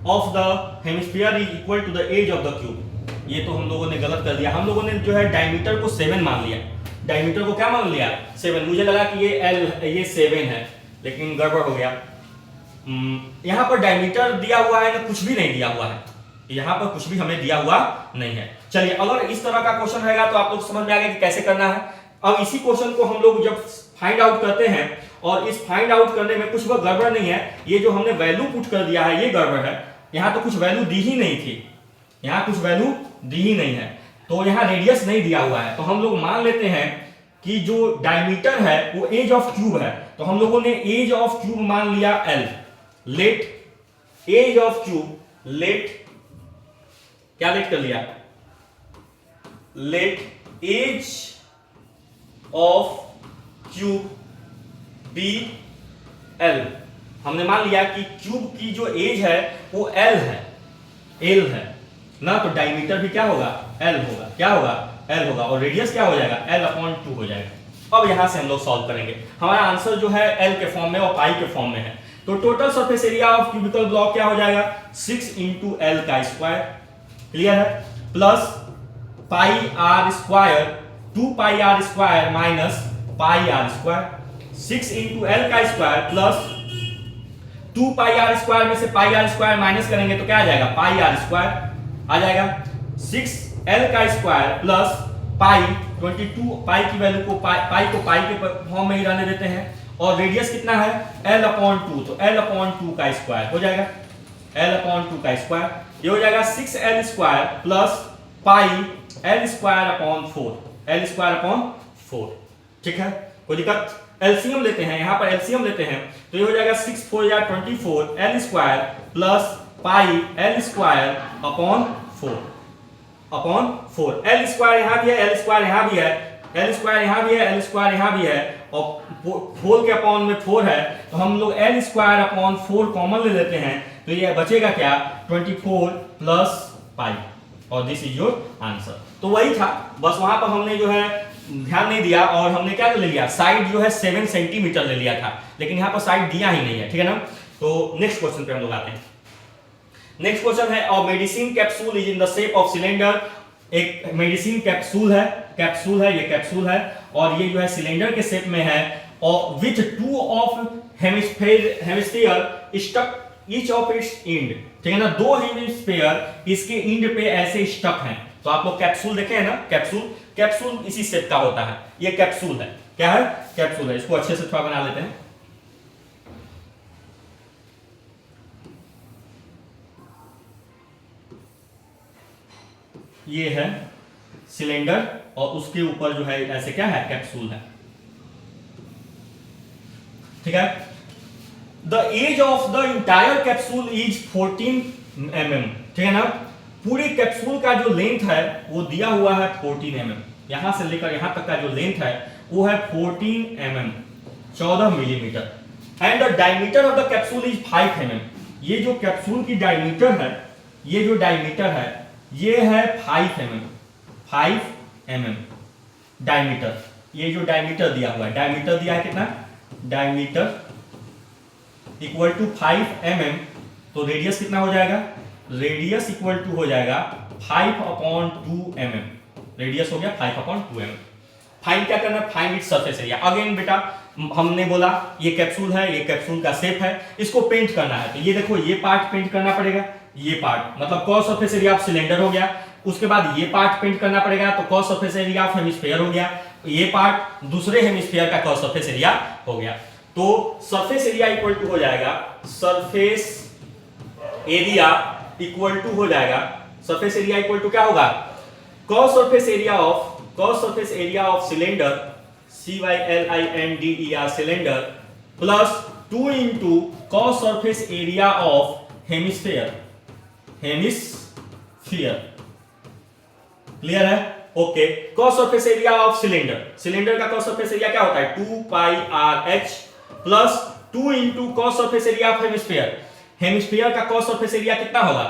of the hemisphere is equal to the edge of the cube. ये तो हम लोगों ने गलत कर दिया। हम लोगों ने जो है डायमीटर को 7 मान लिया। डायमीटर को क्या मान लिया? 7। मुझे लगा कि ये 7 है, लेकिन गड़बड़ हो गया। यहाँ पर डायमीटर दिया हुआ है ना, कुछ भी नहीं दिया हुआ है। यहाँ पर कुछ भी हमें दिया हुआ नहीं है। चलिए, अगर इस तरह का क्वेश्चन रहेगा तो आप लोग समझ में आ गया कि कैसे करना है। अब इसी क्वेश्चन को हम लोग जब फाइंड आउट करते हैं, और इस फाइंड आउट करने में कुछ गड़बड़ नहीं है। ये जो हमने वैल्यू पुट कर दिया है ये गड़बड़ है। यहाँ तो कुछ वैल्यू दी ही नहीं थी, यहाँ कुछ वैल्यू दी ही नहीं है, तो यहाँ रेडियस नहीं दिया हुआ है। तो हम लोग मान लेते हैं कि जो डायमीटर है वो एज ऑफ क्यूब है। तो हम लोगों ने एज ऑफ क्यूब मान लिया L। Let edge of cube, let क्या लेट कर लिया? Let edge of cube be L। हमने मान लिया कि क्यूब की जो एज है वो L है ना, तो डायमीटर भी क्या होगा? L होगा। क्या होगा? L होगा, और रेडियस क्या हो जाएगा? L/2 हो जाएगा। अब यहां से हम लोग सॉल्व करेंगे। हमारा आंसर जो है L के फॉर्म में और पाई के फॉर्म में है। तो total surface area of cubical block क्या हो जाएगा? 6 इंटू L का स्क्वायर, क्लियर है, plus pi R square, 2 pi R square minus pi R square. 6 into L का square plus 2 pi R square में से पाई आर स्क्वायर माइनस करेंगे तो क्या आ जाएगा, पाई आर स्क्वायर आ जाएगा। 6 एल का स्क्वायर प्लस पाई 22, पाई की वैल्यू को पाई के फॉर्म में ही रहने देते हैं, और रेडियस कितना है l/2, तो l/2 का स्क्वायर हो जाएगा, l/2 का स्क्वायर, ये हो जाएगा 6l square plus pi l square upon 4, l square upon 4। ठीक है, कोई दिक्कत? एलसीएम लेते हैं, यहां पर एलसीएम लेते हैं तो ये हो जाएगा 6 4 या 24 l square plus pi l square upon 4 l square यहां भी है, l स्क्वायर यहां भी है, l स्क्वायर यहां भी है, l स्क्वायर यहां भी है, और 4 के अपॉन में 4 है तो हम लोग l स्क्वायर अपॉन 4 कॉमन ले लेते हैं, तो ये बचेगा क्या, 24 प्लस पाई, और दिस इज योर आंसर। तो वही था, बस वहां पर हमने जो है ध्यान नहीं दिया और हमने क्या ले लिया, साइड जो है 7 सेंटीमीटर ले लिया था, लेकिन यहाँ पर साइड दिया ही नहीं है। ठीक है ना, तो नेक्स्ट क्वेश्चन पे हम लोग आते हैं। नेक्स्ट क्वेश्चन है, a medicine capsule is in the shape of cylinder. एक मेडिसिन कैप्सूल है, ये कैप्सूल है और ये जो है सिलेंडर के शेप में है, और with 2 of hemisphere stuck each of its end. ठीक है ना, 2 हेमिस्फीयर इसके एंड पे ऐसे स्टक हैं। तो आप लोग कैप्सूल देखे हैं ना, कैप्सूल इसी शेप का होता है, ये कैप्सूल है। क्या है, कैप्सूल है। इसको अच्छे से थोड़ा बना लेते हैं। ये है सिलेंडर और उसके ऊपर जो है ऐसे क्या है, कैप्सूल है। ठीक है, the edge of the entire capsule is 14 mm। ठीक है ना, पूरी कैप्सूल का जो लेंथ है वो दिया हुआ है 14 mm। यहां से लेकर यहां तक का जो लेंथ है वो है 14 mm, 14 millimetre. And the diameter of the capsule is 5 mm। ये जो कैप्सूल की डायमीटर है, ये जो डायमीटर है ये है 5 mm डायमीटर। ये जो डायमीटर दिया हुआ है, डायमीटर दिया है कितना, डायमीटर इक्वल टू 5 mm, तो रेडियस कितना हो जाएगा, रेडियस इक्वल टू हो जाएगा 5/2 mm। रेडियस हो गया 5/2 mm। फाइंड क्या करना है, find its surface area. Again बेटा हमने बोला ये कैप्सूल है, ये कैप्सूल का शेप है, इसको पेंट करना है, तो ये देखो ये पार्ट पेंट करना पड़ेगा, ये पार्ट मतलब cos surface area of cylinder हो गया। उसके बाद ये पार्ट पेंट करना पड़ेगा, तो cos surface area of hemisphere हो गया। ये पार्ट दूसरे हेमिस्फीयर का कॉस सरफेस एरिया हो गया। तो सरफेस एरिया इक्वल टू हो जाएगा, सरफेस एरिया इक्वल टू हो जाएगा, सरफेस एरिया इक्वल टू क्या होगा, कॉस surface area of cylinder, CYLINDER cylinder, plus 2 into कॉस surface area of hemisphere. Clear है, ओके। कॉस सरफेस एरिया ऑफ सिलेंडर का कॉस सरफेस एरिया क्या होता है, 2 pi R H plus 2 into कॉस सरफेस एरिया ऑफ हेमिस्फीयर का कॉस सरफेस एरिया कितना होगा,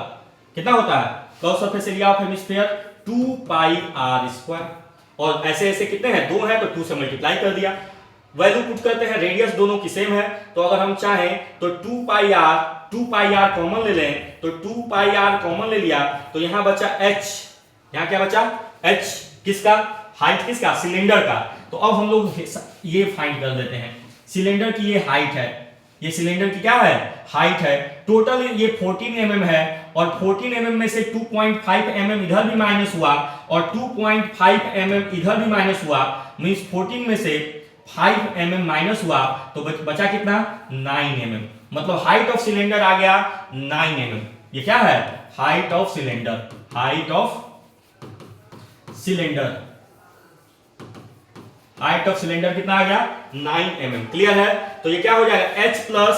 कितना होता है, कॉस surface area of hemisphere 2 pi R square, और ऐसे ऐसे कितने हैं, 2 है तो 2 से मल्टीप्लाई कर दिया, वैल्यू पुट करते हैं, रेडियस दोनों की सेम है, तो अगर हम चाहें तो 2 पाई आर कॉमन ले लें, तो 2 पाई आर कॉमन ले लिया तो यहां बचा h, यहां क्या बचा h, किसका, हाइट किसका, सिलेंडर का। तो अब हम लोग ये फाइंड कर देते हैं, सिलेंडर की ये हाइट है, ये सिलेंडर की क्या है, हाइट है। टोटल ये 14 mm है, और 14 mm में से 2.5 mm इधर भी माइनस हुआ और 2.5 mm इधर भी माइनस हुआ, मींस 14 में से 5 mm माइनस हुआ तो बचा कितना, 9 mm। मतलब हाइट ऑफ सिलेंडर आ गया 9 mm। ये क्या है, height of cylinder, height of cylinder कितना आ गया, 9 mm। क्लियर है, तो ये क्या हो जाएगा, h प्लस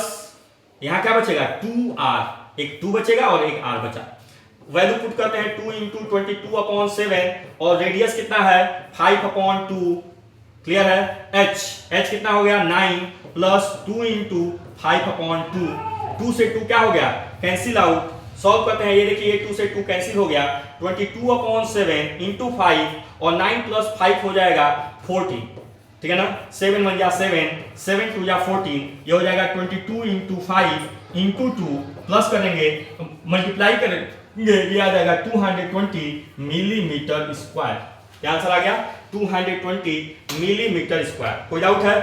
यहां क्या बचेगा, 2r, एक 2 बचेगा और एक r बचा। वैल्यू पुट करते हैं, 2 इंटू 22/7, और रेडियस कितना है 5/2। क्लियर है, h कितना हो गया, 9 प्लस 2 इंटू 5/2, 2 से 2 क्या हो गया, कैंसिल आउट। सॉल्व करते हैं, ये देखिए 2 से 2 कैंसिल हो गया, 22/7 इंटू 5, और 9 प्लस 5 हो जाएगा 14। ठीक है ना, 7 1 जा 7, 7 2 जा 14, ये हो जाएगा 22 इंटू 5 इंटू 2, प्लस करेंगे मल्टीप्लाई करेंगे, ये आ जाएगा 220 मिलीमीटर स्क्वायर। क्या आंसर आ गया, 220 मिलीमीटर स्क्वायर। कोई डाउट है,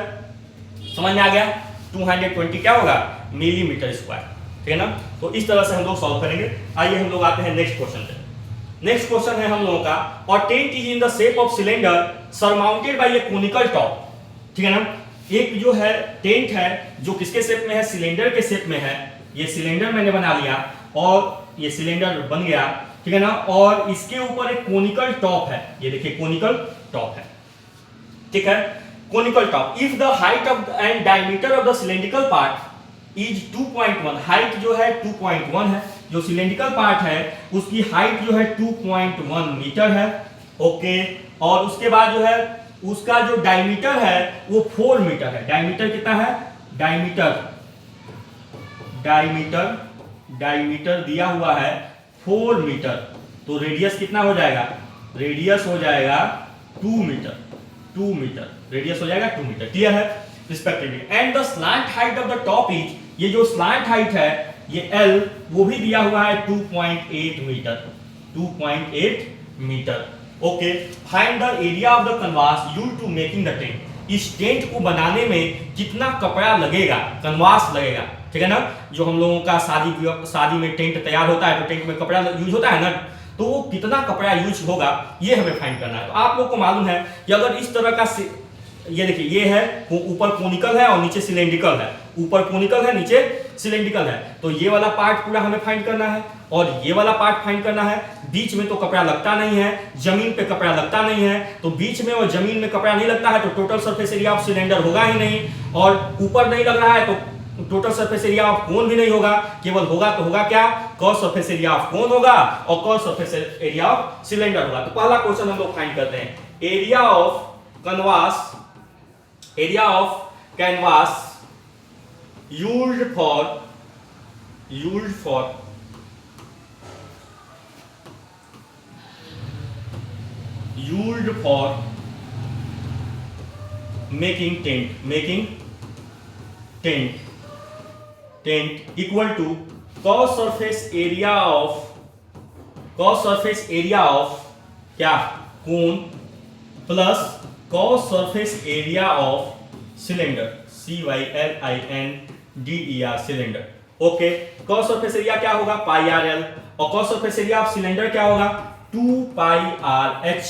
समझ में आ गया? 220 क्या होगा? मिलीमीटर स्क्वायर, ठीक है ना? तो इस तरह से हम लोग सॉल्व करेंगे। आइए हम लोग आते हैं नेक्स्ट क्वेश्चन पे। नेक्स्ट क्वेश्चन है हम लोगों का, और tent is in the shape of cylinder surmounted bye A conical top, ठीक है ना? एक जो है टेंट है जो किसके शेप में है? सिलेंडर के शेप में है। ये सिलेंडर मैंने बना लिया और ये सिलेंडर बन गया, ठीक है ना? और इसके ऊपर एक कोनिकल टॉप है, ये देखिए कोनिकल टॉप है, ठीक है? Conical top. If the height of and diameter of the cylindrical part is 2.1, height जो है 2.1 है, जो सिलेंड्रिकल पार्ट है उसकी हाइट जो है 2.1 मीटर है, ओके। और उसके बाद जो है उसका जो डायमीटर है वो 4 मीटर है। डायमीटर कितना है? डायमीटर दिया हुआ है 4 मीटर, तो रेडियस कितना हो जाएगा? रेडियस हो जाएगा 2 मीटर, रेडियस हो जाएगा 2 मीटर, क्लियर है? Respectively. And the slant height of the top is, ये जो स्लैंट हाइट है ये L, वो भी दिया हुआ है 2.8 metre, okay. Find the area of the canvas used to making the tent, इस टेंट को बनाने में कितना कपड़ा लगेगा? कैनवास लगेगा, ठीक है ना? जो हम लोगों का शादी में टेंट तैयार होता है तो टेंट में कपड़ा यूज होता है ना, तो वो कितना कपड़ा यूज होगा ये हमें फाइंड करना है। तो आप लोग को मालूम है कि अगर इस तरह का, ये देखिए ये है, ऊपर कोनिकल है और नीचे सिलेंड्रिकल है, ऊपर कोनिकल है नीचे सिलेंड्रिकल है, तो ये वाला पार्ट पूरा हमें फाइंड करना है और ये वाला पार्ट फाइंड करना है। बीच में तो कपड़ा लगता नहीं है, जमीन पे कपड़ा लगता नहीं है, तो बीच में और जमीन में कपड़ा नहीं लगता है तो total surface area of cylinder होगा ही नहीं, और ऊपर नहीं लग रहा है तो टोटल सरफेस एरिया ऑफ कोन भी नहीं होगा, केवल होगा तो होगा क्या? कॉस सरफेस एरिया ऑफ कोन होगा और cos surface area of cylinder होगा। तो पहला क्वेश्चन हम लोग फाइंड करते हैं, area of canvas used for making tent equal to cos surface area of क्या? Cone plus cos surface area of cylinder, CYLINDER, cylinder, okay. cos surface area क्या होगा? पाई आर एल, और cos surface area of cylinder क्या होगा? 2 pi R H,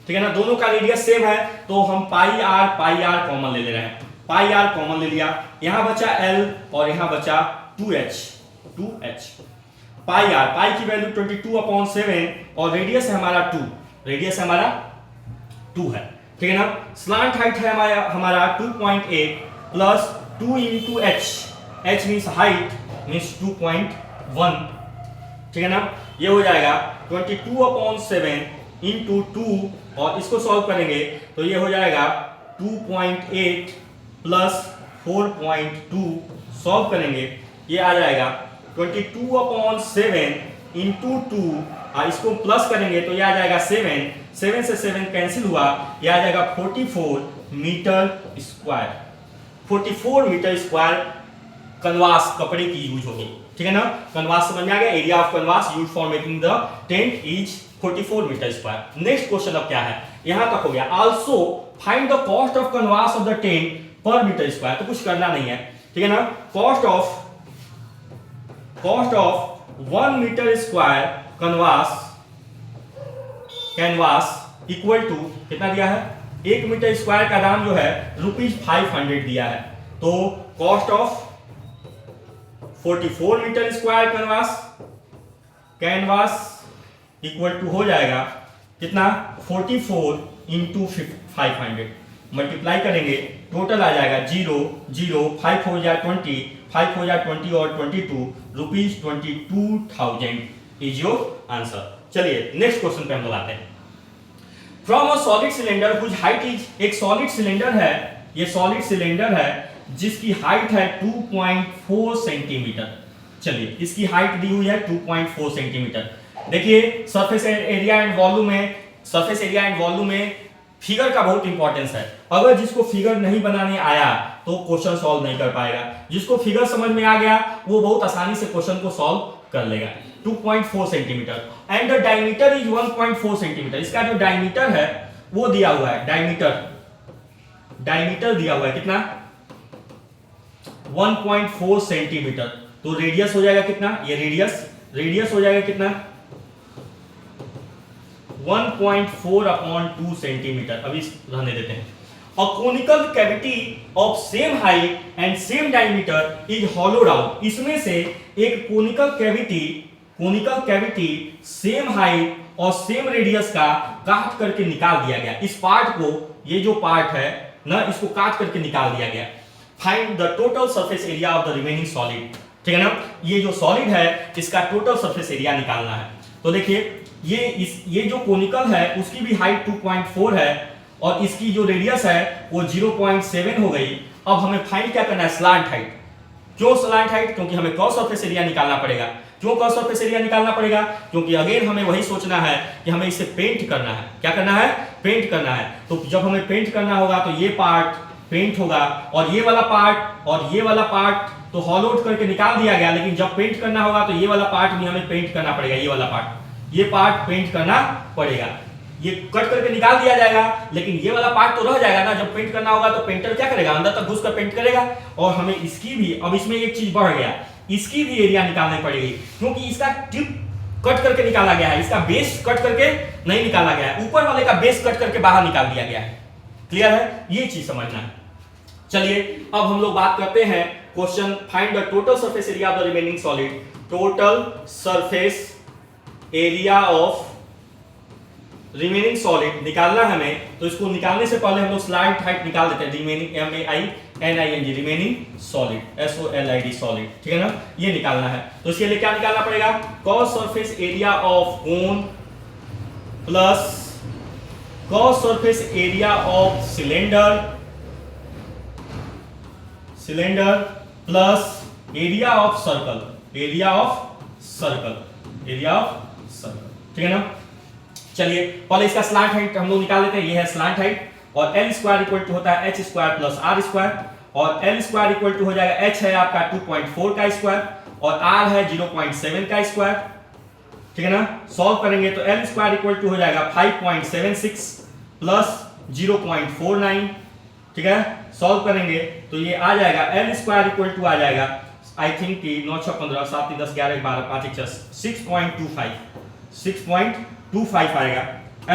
ठीक है ना? दोनों का रेडियस सेम है तो हम पाई आर कॉमन ले रहे हैं, पाई आर कॉमन ले लिया, यहां बचा L और यहां बचा 2H। पाई की वैल्यू 22/7 और रेडियस है हमारा 2 है, ठीक है ना? स्लांट हाइट है हमारा 2.8 plus 2 into H means height means 2.1, ठीक है ना? ये हो जाएगा 22/7 इंटू 2, और इसको सॉल्व करेंगे तो ये हो जाएगा 2.8 प्लस 4.2, सॉल्व करेंगे ये आ जाएगा 22/7 इंटू 2, इसको प्लस करेंगे तो ये आ जाएगा 7 से 7 कैंसिल हुआ, ये आ जाएगा 44 मीटर स्क्वायर कैनवास कपड़े की यूज होगी, ठीक है ना? कैनवास समझ में आ गया? Area of canvas used for making the tent is 44 metre square. Next question अब क्या है? यहां तक हो गया। Also find the cost of canvas of the tent per metre square, तो कुछ करना नहीं है, ठीक है ना? Cost of 1 metre square canvas equal to कितना दिया है? 1 मीटर स्क्वायर का दाम जो है ₹500 दिया है, तो cost of 44 metre square canvas equal to हो जाएगा कितना? 44 इंटू 500, मल्टीप्लाई करेंगे टोटल आ जाएगा 0 0, 5 हो जाए 20, 5 हो जाए 20 और 22, ₹22,000 इज योर आंसर। चलिए नेक्स्ट क्वेश्चन पे हम लोग आते हैं। From a solid cylinder whose height is, एक सॉलिड सिलेंडर है, ये सॉलिड सिलेंडर है जिसकी हाइट है 2.4 सेंटीमीटर। चलिए इसकी हाइट दी हुई है 2.4 सेंटीमीटर। देखिए सरफेस एरिया एंड वॉल्यूम में फिगर का बहुत इंपॉर्टेंस है। अगर जिसको फिगर नहीं बनाने आया तो क्वेश्चन सॉल्व नहीं कर पाएगा, जिसको फिगर समझ में आ गया वो बहुत आसानी से क्वेश्चन को सॉल्व कर लेगा। 2.4 centimetre and the diameter is 1.4 centimetre. इसका जो डायमीटर है वो दिया हुआ है, डायमीटर दिया हुआ है कितना? 1.4 सेंटीमीटर। तो रेडियस हो जाएगा कितना, ये रेडियस हो जाएगा कितना 1.4/2 सेंटीमीटर। अभी रहने देते हैं। A conical cavity of same height and same diameter is hollowed out। इसमें से एक कोनिकल कैविटी सेम हाइट और सेम रेडियस का काट करके निकाल दिया गया। इस पार्ट को, ये जो पार्ट है ना, इसको काट करके निकाल दिया गया। Find the total surface area of the remaining solid. ठीक है ना, ये जो सॉलिड है इसका टोटल सरफेस एरिया निकालना है। तो देखिए ये जो कोनिकल है उसकी भी हाइट 2.4 है और इसकी जो रेडियस है वो 0.7 हो गई। अब हमें फाइंड क्या करना है, स्लांट हाइट। क्यों स्लांट हाइट, क्योंकि हमें कॉस सरफेस एरिया निकालना पड़ेगा। क्यों कॉस सरफेस एरिया निकालना पड़ेगा, क्योंकि अगेन हमें वही सोचना है कि हमें इसे पेंट करना है। क्या करना है, पेंट करना है। तो जब हमें पेंट करना होगा तो ये पार्ट पेंट होगा और ये वाला पार्ट तो हॉल आउट करके निकाल दिया गया, लेकिन जब पेंट करना होगा तो ये वाला पार्ट भी हमें पेंट करना पड़ेगा। ये पार्ट पेंट करना पड़ेगा। ये कट करके निकाल दिया जाएगा, लेकिन ये वाला पार्ट तो रह जाएगा ना। जब पेंट करना होगा तो पेंटर क्या करेगा, अंदर तक घुसकर पेंट करेगा। और हमें इसकी भी, अब इसमें एक चीज बढ़ गया, इसकी भी एरिया निकालनी पड़ेगी, क्योंकि इसका टिप कट करके निकाला गया है, इसका बेस कट करके नहीं निकाला गया है, ऊपर वाले का बेस कट करके बाहर निकाल दिया गया है। क्लियर है, ये चीज समझना है। चलिए अब हम लोग बात करते हैं question, find the total surface area of the remaining solid. Total surface area of remaining solid निकालना है हमें। तो इसको निकालने से पहले हम लोग स्लाइड हाइट निकाल देते हैं। Remaining MAINING remaining solid, SOLID solid. ठीक है ना, ये निकालना है। तो इसके लिए क्या निकालना पड़ेगा, cos surface area of cone plus cos surface area of cylinder plus area of circle. ठीक है ना। चलिए पहले इसका स्लांट हाइट हम लोग निकाल लेते हैं। ये है स्लांट हाइट और L स्क्वायर इक्वल टू होता है H square plus R square, और L स्क्वायर इक्वल टू हो जाएगा, H है आपका 2.4 का स्क्वायर और R है 0.7 का स्क्वायर। ठीक है ना। सॉल्व करेंगे तो L स्क्वायर इक्वल टू हो जाएगा 5.76 प्लस 0.49। ठीक है, सॉल्व करेंगे तो ये आ जाएगा L स्क्वायर इक्वल टू आ जाएगा, आई थिंक कि 9 6 15 7 3 10 11 12 5 1 6.25 आएगा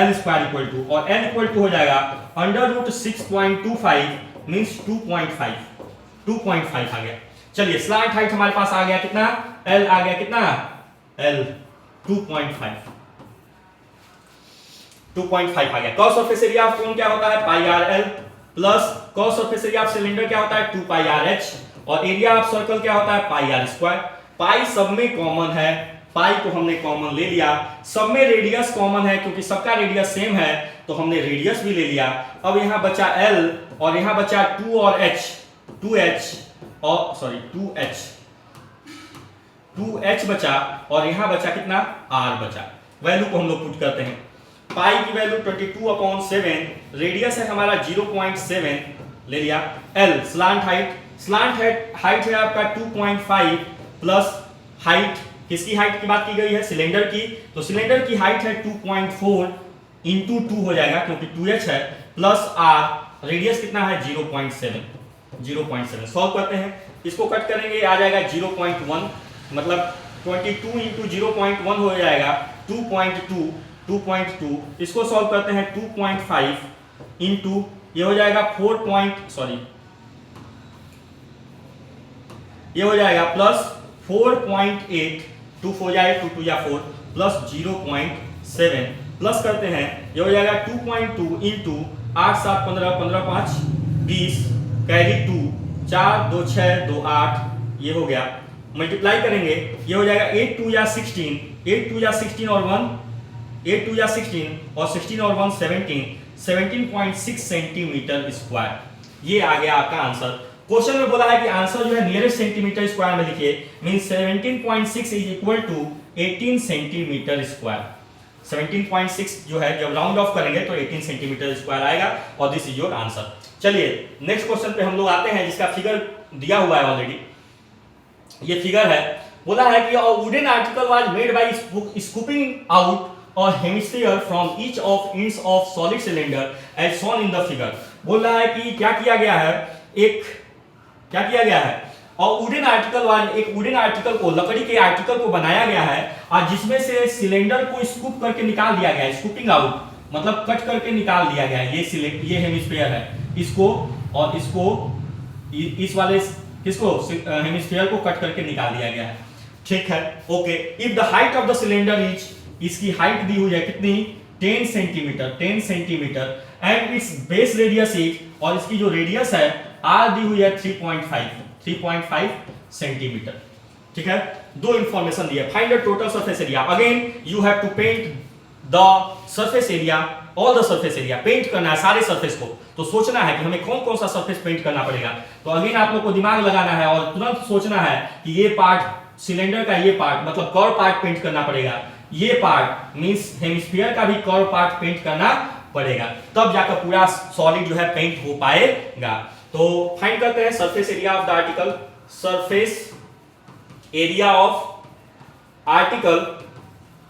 L स्क्वायर इक्वल टू, और L इक्वल टू हो जाएगा √6.25 मींस 2.5 आ गया। चलिए स्लांट हाइट हमारे पास आ गया कितना, L आ गया कितना, L 2.5 आ गया। Cos surface area of cone क्या होता है, πRL plus cos surface area of cylinder क्या होता है, 2πRH, और एरिया ऑफ सर्कल क्या होता है, πR स्क्वायर। पाई सब में कॉमन है, पाई को हमने कॉमन ले लिया। सब में रेडियस कॉमन है क्योंकि सबका रेडियस सेम है, तो हमने रेडियस भी ले लिया। अब यहां बचा L और यहां बचा 2 और H, 2H बचा, और यहां बचा कितना, R बचा। वैल्यू को हम लोग पुट करते हैं। पाई की वैल्यू 22/7, रेडियस है हमारा 0.7 ले लिया। L स्लांट हाइट है आपका 2.5 प्लस हाइट, किसकी हाइट की बात की गई है, सिलेंडर की। तो सिलेंडर की हाइट है 2.4 इंटू 2 हो जाएगा क्योंकि 2H है, प्लस R, रेडियस कितना है 0.7। सॉल्व करते हैं, इसको कट करेंगे आ जाएगा 0.1, मतलब 22 इंटू 0.1 हो जाएगा 2.2। इसको सॉल्व करते हैं 2.5 इंटू ये हो जाएगा ये हो जाएगा प्लस 4.8, 2 हो जाए 2 2 या 4 प्लस 0.7 प्लस करते हैं, ये हो जाएगा 2.2 इंटू 8 7 15 15 5 20 कैरी 2 4 2 6 2 8, ये हो गया। मल्टीप्लाई करेंगे, ये हो जाएगा 8 2 या 16, 8 2 या 16 और 16 और 1 17.6 सेंटीमीटर स्क्वायर। ये आ गया आपका आंसर। क्वेश्चन में बोला है कि आंसर जो है नियरेस्ट सेंटीमीटर स्क्वायर में लिखिए, means 17.6 is equal to 18 centimetre square. 17.6 जो है जब राउंड ऑफ करेंगे तो 18 सेंटीमीटर स्क्वायर आएगा, और दिस इज योर आंसर। चलिए नेक्स्ट क्वेश्चन पे हम लोग आते हैं, जिसका फिगर दिया हुआ है ऑलरेडी। ये फिगर है, बोला है कि a wooden article was made by scooping out a hemisphere from each of ends of solid cylinder as shown in the figure। बोल रहा है कि क्या किया गया है, और वुडन आर्टिकल एक वुडन आर्टिकल को, लकड़ी के आर्टिकल को बनाया गया है और जिसमें से सिलेंडर को स्कूप करके निकाल दिया गया है, स्कूपिंग आउट मतलब कट करके निकाल दिया गया है। ये हेमिस्फीयर है, इसको और इसको, इस वाले किसको, हेमिस्फीयर को कट करके निकाल दिया गया है। ठीक है, okay. If the height of the cylinder is, इसकी हाइट दी हुई है कितनी, 10 centimetre and it's base radius is, और इसकी जो रेडियस है आर दी हुई है 3.5 सेंटीमीटर। ठीक है, दो इंफॉर्मेशन दी है। Find the total surface area. Again you have to paint the surface area, all the surface area, paint करना है सारे सरफेस को। तो सोचना है कि हमें कौन कौन सा सरफेस पेंट करना पड़ेगा। तो अगेन आप लोग को दिमाग लगाना है और तुरंत सोचना है कि ये पार्ट, सिलेंडर का ये पार्ट मतलब कर्व पार्ट पेंट करना पड़ेगा, ये पार्ट मींस हेमिस्फीयर का भी कर्व पार्ट पेंट करना पड़ेगा, तब जाकर पूरा सॉलिड जो है पेंट हो पाएगा। तो फाइंड करते हैं surface area of the article. Surface area of article,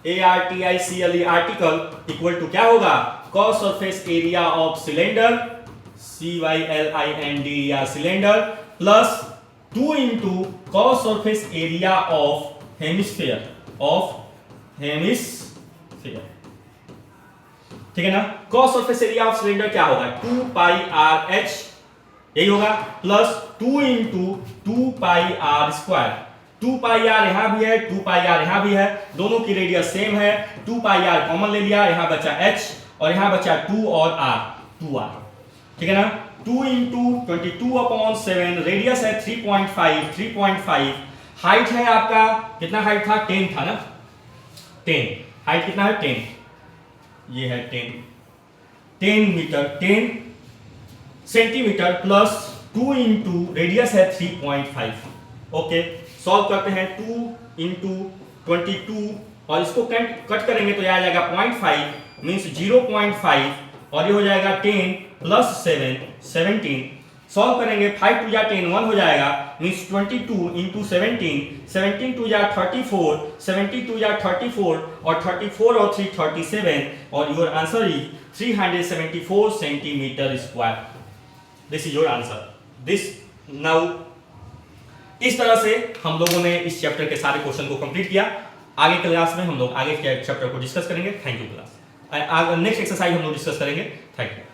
ARTICLE article equal to क्या होगा, cos surface area of cylinder, CYLIND या cylinder, plus 2 into cos surface area of hemisphere, ठीक है ना। cos surface area of cylinder क्या होगा, 2 pi R H, यही होगा, plus 2 into 2 pi R square. 2 pi R यहां भी है, 2 पाई आर यहां भी है, दोनों की रेडियस सेम है। 2 पाई आर कॉमन ले लिया, यहां बचा h और यहां बचा 2 और r, 2r, ठीक है ना। 2 इंटू 22/7, रेडियस है 3.5, हाइट है आपका कितना, हाइट था 10 था ना, 10, हाइट कितना है 10, ये है 10 metre, 10 centimetre plus 2 into radius है 3.5। ओके, सॉल्व करते हैं। 2 इंटू 22 और इसको कट करेंगे तो यह आ जाएगा 0.5 मीन्स 0.5 और ये हो जाएगा 10 प्लस 7 17। सॉल्व करेंगे 5 टू जा 10, 1 हो जाएगा मीन्स 22 इंटू 17, 17 टू जा 34, 70 टू जा 34 और 34 और 3 37 और your answer is 374 centimetre square. This is your answer. This now इस तरह से हम लोगों ने इस चैप्टर के सारे क्वेश्चन को कंप्लीट किया। आगे क्लास में हम लोग आगे के चैप्टर को डिस्कस करेंगे। Thank you class. Next exercise हम लोग डिस्कस करेंगे। Thank you.